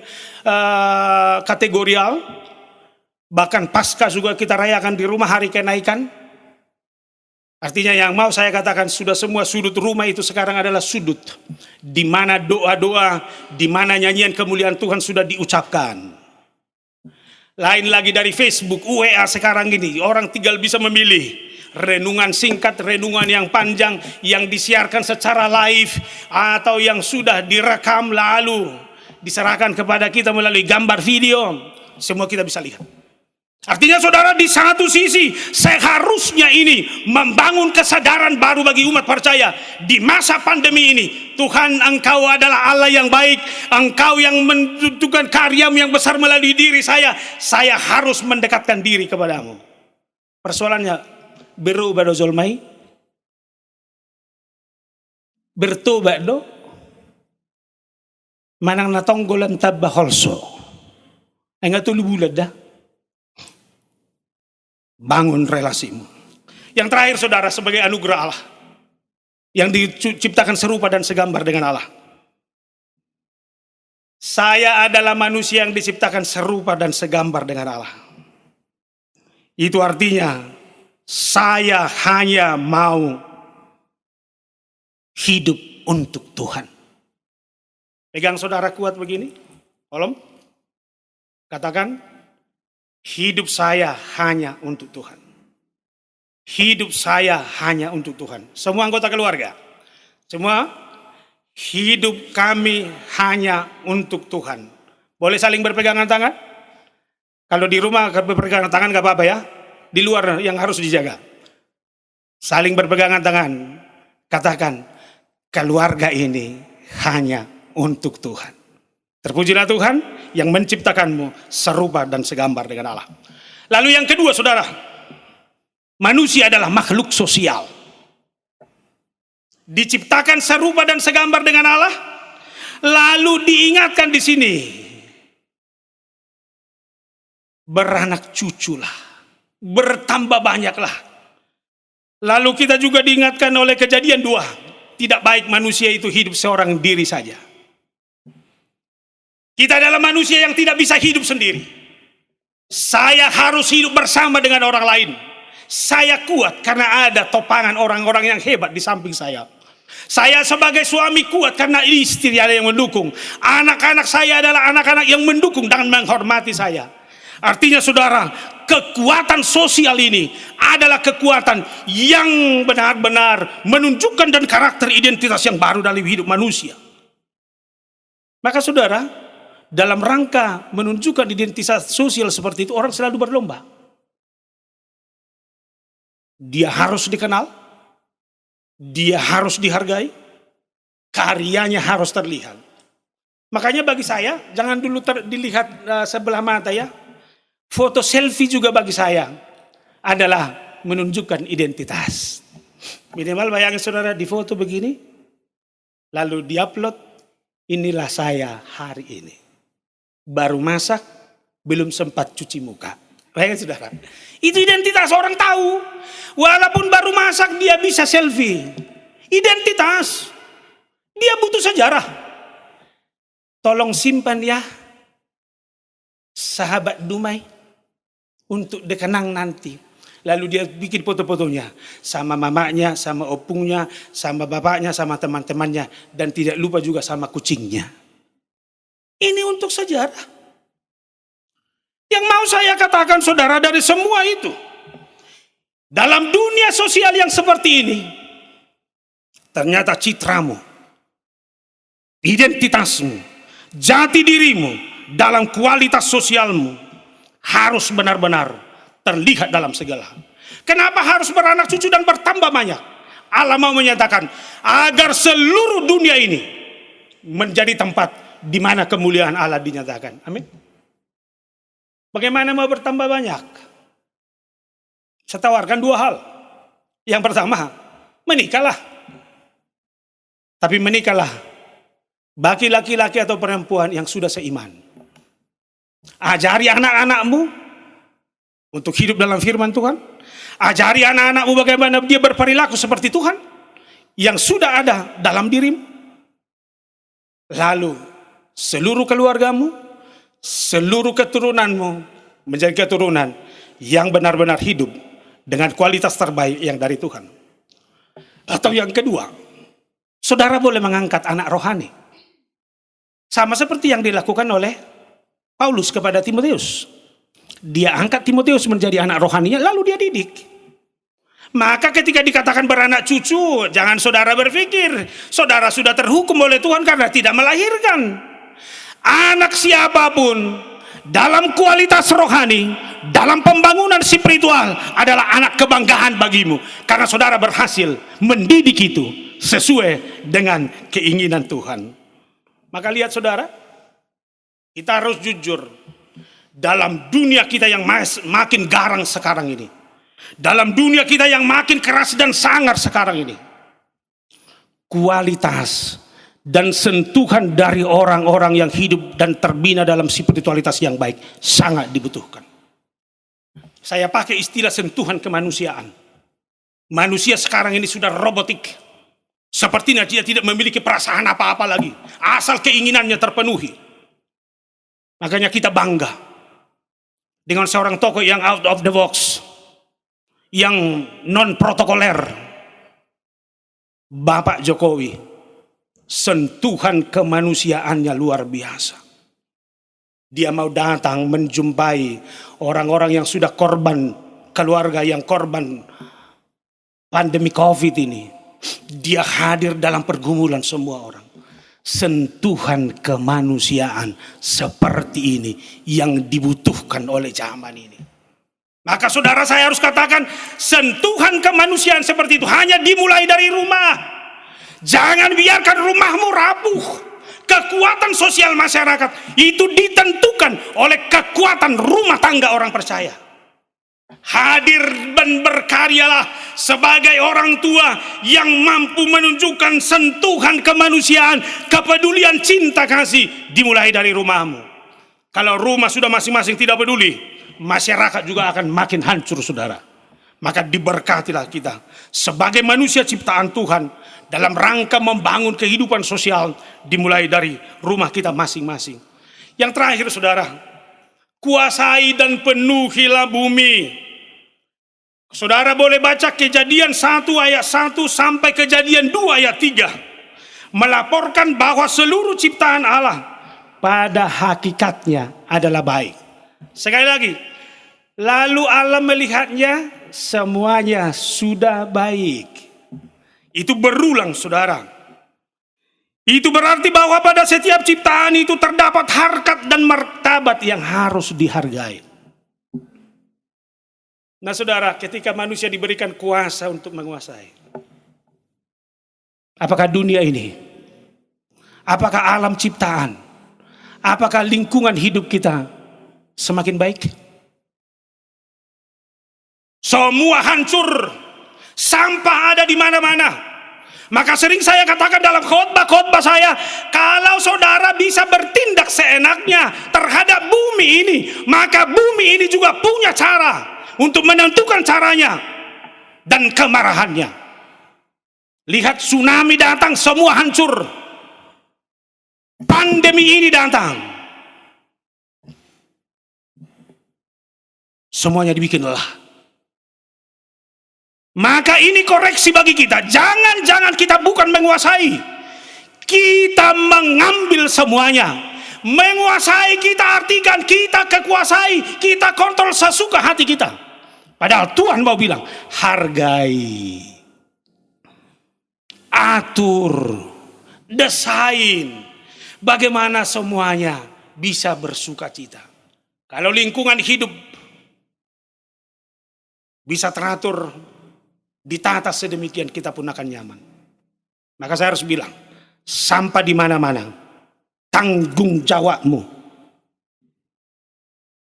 kategorial, bahkan pasca juga kita rayakan di rumah hari kenaikan. Artinya yang mau saya katakan sudah semua sudut rumah itu sekarang adalah sudut di mana doa-doa, di mana nyanyian kemuliaan Tuhan sudah diucapkan. Lain lagi dari Facebook, WA sekarang ini orang tinggal bisa memilih renungan singkat, renungan yang panjang yang disiarkan secara live atau yang sudah direkam lalu diserahkan kepada kita melalui gambar video. Semua kita bisa lihat. Artinya saudara, di satu sisi seharusnya ini membangun kesadaran baru bagi umat percaya. Di masa pandemi ini, Tuhan engkau adalah Allah yang baik. Engkau yang menunjukkan karyamu yang besar melalui diri saya. Saya harus mendekatkan diri kepadamu. Persoalannya, berubah do zolmai? Bertobat do? Manang natonggolan tabba holso. Enggak tulu bulat dah. Bangun relasimu. Yang terakhir saudara, sebagai anugerah Allah yang diciptakan serupa dan segambar dengan Allah. Saya adalah manusia yang diciptakan serupa dan segambar dengan Allah. Itu artinya saya hanya mau hidup untuk Tuhan. Pegang saudara kuat begini. Tolong katakan, hidup saya hanya untuk Tuhan. Hidup saya hanya untuk Tuhan. Semua anggota keluarga. Semua, hidup kami hanya untuk Tuhan. Boleh saling berpegangan tangan? Kalau di rumah berpegangan tangan gak apa-apa ya. Di luar yang harus dijaga. Saling berpegangan tangan. Katakan, keluarga ini hanya untuk Tuhan. Terpujilah Tuhan yang menciptakanmu serupa dan segambar dengan Allah. Lalu yang kedua saudara, manusia adalah makhluk sosial. Diciptakan serupa dan segambar dengan Allah. Lalu diingatkan di sini, beranak cuculah, bertambah banyaklah. Lalu kita juga diingatkan oleh Kejadian 2, tidak baik manusia itu hidup seorang diri saja. Kita adalah manusia yang tidak bisa hidup sendiri. Saya harus hidup bersama dengan orang lain. Saya kuat karena ada topangan orang-orang yang hebat di samping saya. Saya sebagai suami kuat karena istri ada yang mendukung. Anak-anak saya adalah anak-anak yang mendukung dan menghormati saya. Artinya saudara, kekuatan sosial ini adalah kekuatan yang benar-benar menunjukkan dan karakter identitas yang baru dalam hidup manusia. Maka saudara, dalam rangka menunjukkan identitas sosial seperti itu, orang selalu berlomba. Dia harus dikenal, dia harus dihargai, karyanya harus terlihat. Makanya bagi saya, jangan dulu dilihat sebelah mata ya. Foto selfie juga bagi saya adalah menunjukkan identitas. Minimal bayangin saudara di foto begini, lalu diupload, inilah saya hari ini. Baru masak, belum sempat cuci muka. Baik saudara, itu identitas orang tahu. Walaupun baru masak dia bisa selfie. Identitas. Dia butuh sejarah. Tolong simpan ya, sahabat Dumai, untuk dikenang nanti. Lalu dia bikin foto-fotonya sama mamanya, sama opungnya, sama bapaknya, sama teman-temannya, dan tidak lupa juga sama kucingnya. Ini untuk sejarah. Yang mau saya katakan saudara dari semua itu, dalam dunia sosial yang seperti ini, ternyata citramu, identitasmu, jati dirimu dalam kualitas sosialmu harus benar-benar terlihat dalam segala. Kenapa harus beranak cucu dan bertambah banyak? Allah mau menyatakan agar seluruh dunia ini menjadi tempat di mana kemuliaan Allah dinyatakan. Amin. Bagaimana mau bertambah banyak? Saya tawarkan dua hal. Yang pertama, menikahlah. Tapi menikahlah bagi laki-laki atau perempuan yang sudah seiman. Ajari anak-anakmu untuk hidup dalam firman Tuhan. Ajari anak-anakmu bagaimana dia berperilaku seperti Tuhan yang sudah ada dalam dirimu. Lalu seluruh keluargamu, seluruh keturunanmu menjadi keturunan yang benar-benar hidup dengan kualitas terbaik yang dari Tuhan. Atau yang kedua, saudara boleh mengangkat anak rohani. Sama seperti yang dilakukan oleh Paulus kepada Timotius. Dia angkat Timotius menjadi anak rohaninya, lalu dia didik. Maka ketika dikatakan beranak cucu, jangan saudara berpikir saudara sudah terhukum oleh Tuhan karena tidak melahirkan. Anak siapapun dalam kualitas rohani, dalam pembangunan spiritual adalah anak kebanggaan bagimu. Karena saudara berhasil mendidik itu sesuai dengan keinginan Tuhan. Maka lihat saudara, kita harus jujur. Dalam dunia kita yang makin garang sekarang ini, dalam dunia kita yang makin keras dan sangar sekarang ini, kualitas dan sentuhan dari orang-orang yang hidup dan terbina dalam spiritualitas yang baik sangat dibutuhkan. Saya pakai istilah sentuhan kemanusiaan. Manusia sekarang ini sudah robotik. Sepertinya dia tidak memiliki perasaan apa-apa lagi, asal keinginannya terpenuhi. Makanya kita bangga dengan seorang tokoh yang out of the box, yang non-protokoler, Bapak Jokowi. Sentuhan kemanusiaannya luar biasa. Dia mau datang menjumpai orang-orang yang sudah korban, keluarga yang korban pandemi COVID ini. Dia hadir dalam pergumulan semua orang. Sentuhan kemanusiaan seperti ini yang dibutuhkan oleh zaman ini. Maka saudara, saya harus katakan, sentuhan kemanusiaan seperti itu hanya dimulai dari rumah. Jangan biarkan rumahmu rapuh. Kekuatan sosial masyarakat itu ditentukan oleh kekuatan rumah tangga orang percaya. Hadir dan berkaryalah sebagai orang tua yang mampu menunjukkan sentuhan kemanusiaan, kepedulian, cinta kasih dimulai dari rumahmu. Kalau rumah sudah masing-masing tidak peduli, masyarakat juga akan makin hancur saudara. Maka diberkatilah kita sebagai manusia ciptaan Tuhan dalam rangka membangun kehidupan sosial dimulai dari rumah kita masing-masing. Yang terakhir saudara, kuasai dan penuhilah bumi. Saudara boleh baca Kejadian 1 ayat 1 sampai Kejadian 2 ayat 3. Melaporkan bahwa seluruh ciptaan Allah pada hakikatnya adalah baik. Sekali lagi, lalu Allah melihatnya semuanya sudah baik. Itu berulang saudara. Itu berarti bahwa pada setiap ciptaan itu terdapat harkat dan martabat yang harus dihargai. Nah saudara, ketika manusia diberikan kuasa untuk menguasai, apakah dunia ini, apakah alam ciptaan, apakah lingkungan hidup kita semakin baik? Semua hancur, sampah ada di mana-mana, Maka sering saya katakan dalam khotbah-khotbah saya, kalau saudara bisa bertindak seenaknya terhadap bumi ini, maka bumi ini juga punya cara untuk menentukan caranya dan kemarahannya. Lihat, tsunami datang, semua hancur. Pandemi ini datang, semuanya dibikin lelah. Maka ini koreksi bagi kita. Jangan-jangan kita bukan menguasai, kita mengambil semuanya. Menguasai kita artikan kita kekuasai, kita kontrol sesuka hati kita. Padahal Tuhan mau bilang, hargai, atur, desain, bagaimana semuanya bisa bersuka cita. Kalau lingkungan hidup bisa teratur, ditata sedemikian, kita pun akan nyaman. Maka saya harus bilang, sampah di mana-mana, tanggung jawabmu.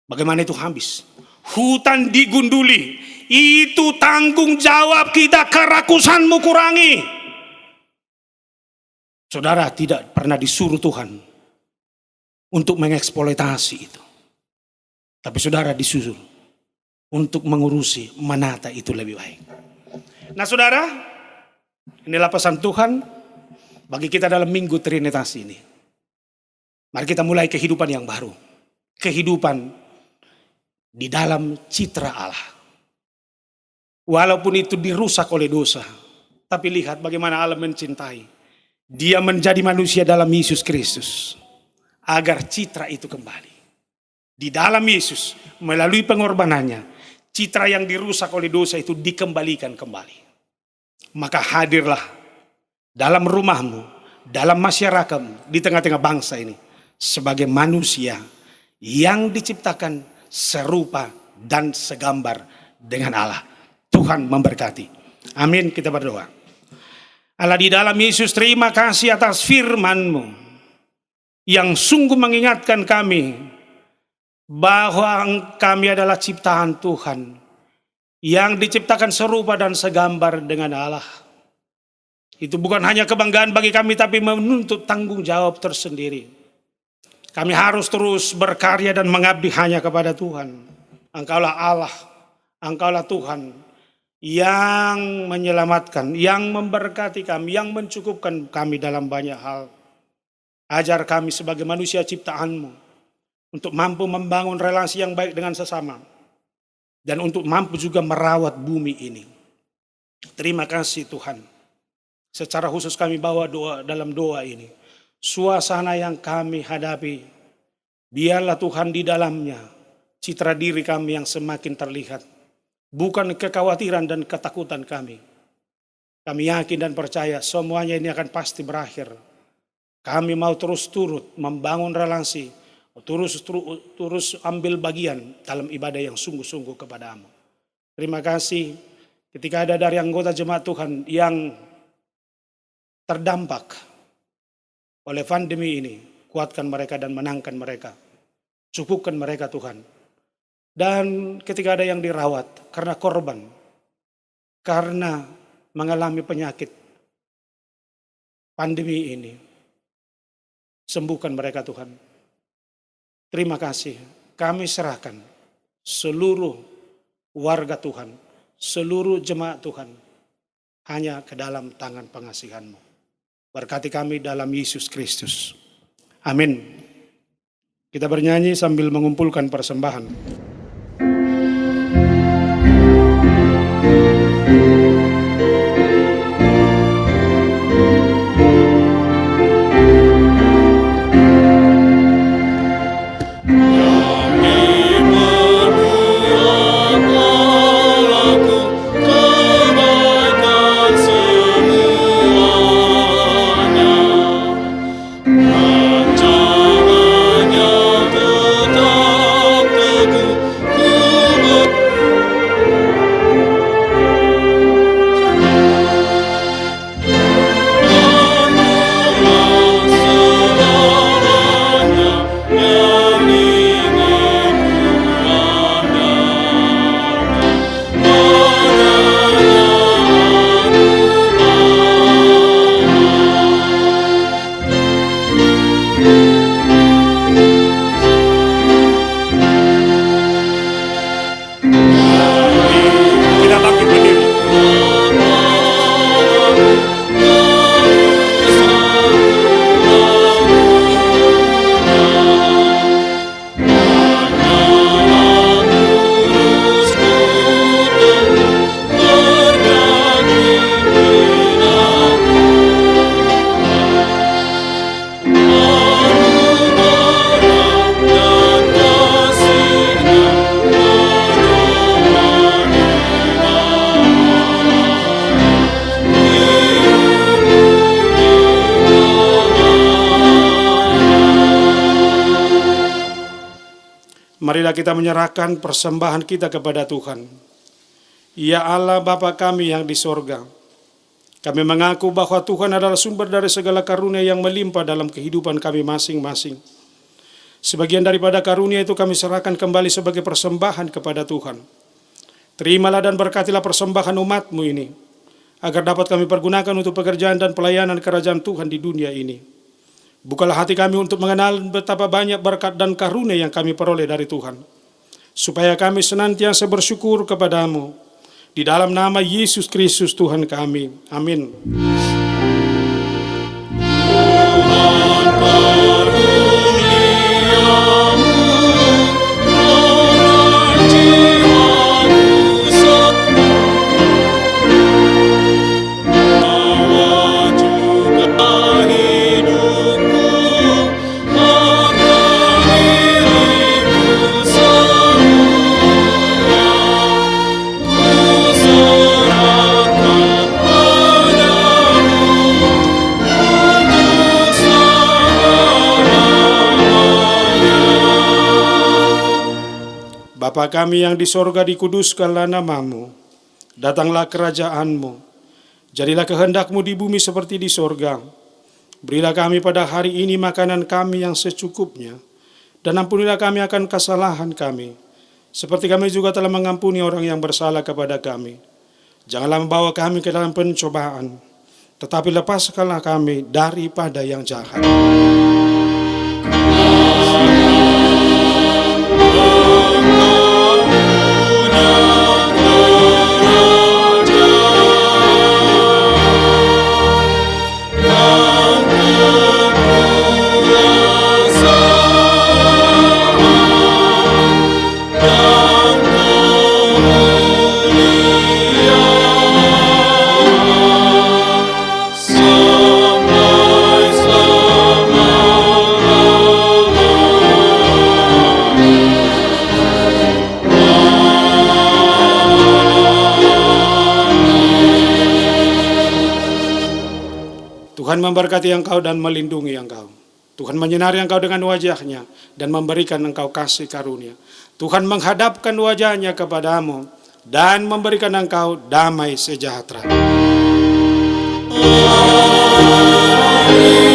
Bagaimana itu habis? Hutan digunduli, itu tanggung jawab kita. Kerakusanmu kurangi. Saudara tidak pernah disuruh Tuhan untuk mengeksploitasi itu, tapi saudara disuruh untuk mengurusi, menata itu lebih baik. Nah saudara, inilah pesan Tuhan bagi kita dalam Minggu Trinitas ini. Mari kita mulai kehidupan yang baru. Kehidupan di dalam citra Allah. Walaupun itu dirusak oleh dosa, tapi lihat bagaimana Allah mencintai. Dia menjadi manusia dalam Yesus Kristus, agar citra itu kembali. Di dalam Yesus, melalui pengorbanannya, citra yang dirusak oleh dosa itu dikembalikan kembali. Maka hadirlah dalam rumahmu, dalam masyarakatmu, di tengah-tengah bangsa ini, sebagai manusia yang diciptakan serupa dan segambar dengan Allah. Tuhan memberkati. Amin, kita berdoa. Allah di dalam Yesus, terima kasih atas firman-Mu yang sungguh mengingatkan kami bahwa kami adalah ciptaan Tuhan yang diciptakan serupa dan segambar dengan Allah. Itu bukan hanya kebanggaan bagi kami, tapi menuntut tanggung jawab tersendiri. Kami harus terus berkarya dan mengabdi hanya kepada Tuhan. Engkaulah Allah, Engkaulah Tuhan yang menyelamatkan, yang memberkati kami, yang mencukupkan kami dalam banyak hal. Ajar kami sebagai manusia ciptaan-Mu untuk mampu membangun relasi yang baik dengan sesama, dan untuk mampu juga merawat bumi ini. Terima kasih Tuhan. Secara khusus kami bawa doa dalam doa ini. Suasana yang kami hadapi, biarlah Tuhan di dalamnya citra diri kami yang semakin terlihat. Bukan kekhawatiran dan ketakutan kami. Kami yakin dan percaya semuanya ini akan pasti berakhir. Kami mau terus turut membangun relasi, terus ambil bagian dalam ibadah yang sungguh-sungguh kepada-Mu. Terima kasih ketika ada dari anggota jemaat Tuhan yang terdampak oleh pandemi ini, kuatkan mereka dan menangkan mereka. Cukupkan mereka Tuhan. Dan ketika ada yang dirawat karena korban, karena mengalami penyakit pandemi ini, sembuhkan mereka Tuhan. Terima kasih, kami serahkan seluruh warga Tuhan, seluruh jemaat Tuhan, hanya ke dalam tangan pengasihan-Mu. Berkati kami dalam Yesus Kristus. Amin. Kita bernyanyi sambil mengumpulkan persembahan. Marilah kita menyerahkan persembahan kita kepada Tuhan. Ya Allah Bapa kami yang di sorga, kami mengaku bahwa Tuhan adalah sumber dari segala karunia yang melimpah dalam kehidupan kami masing-masing. Sebagian daripada karunia itu kami serahkan kembali sebagai persembahan kepada Tuhan. Terimalah dan berkatilah persembahan umat-Mu ini, agar dapat kami pergunakan untuk pekerjaan dan pelayanan kerajaan Tuhan di dunia ini. Bukalah hati kami untuk mengenal betapa banyak berkat dan karunia yang kami peroleh dari Tuhan, supaya kami senantiasa bersyukur kepadamu. Di dalam nama Yesus Kristus Tuhan kami. Amin. Bapa kami yang di sorga, dikuduskanlah nama-Mu, datanglah kerajaan-Mu, jadilah kehendak-Mu di bumi seperti di sorga. Berilah kami pada hari ini makanan kami yang secukupnya, dan ampunilah kami akan kesalahan kami, seperti kami juga telah mengampuni orang yang bersalah kepada kami. Janganlah membawa kami ke dalam pencobaan, tetapi lepaskanlah kami daripada yang jahat. Tuhan memberkati engkau dan melindungi engkau. Tuhan menyinari engkau dengan wajah-Nya dan memberikan engkau kasih karunia. Tuhan menghadapkan wajah-Nya kepadamu dan memberikan engkau damai sejahtera. Amin.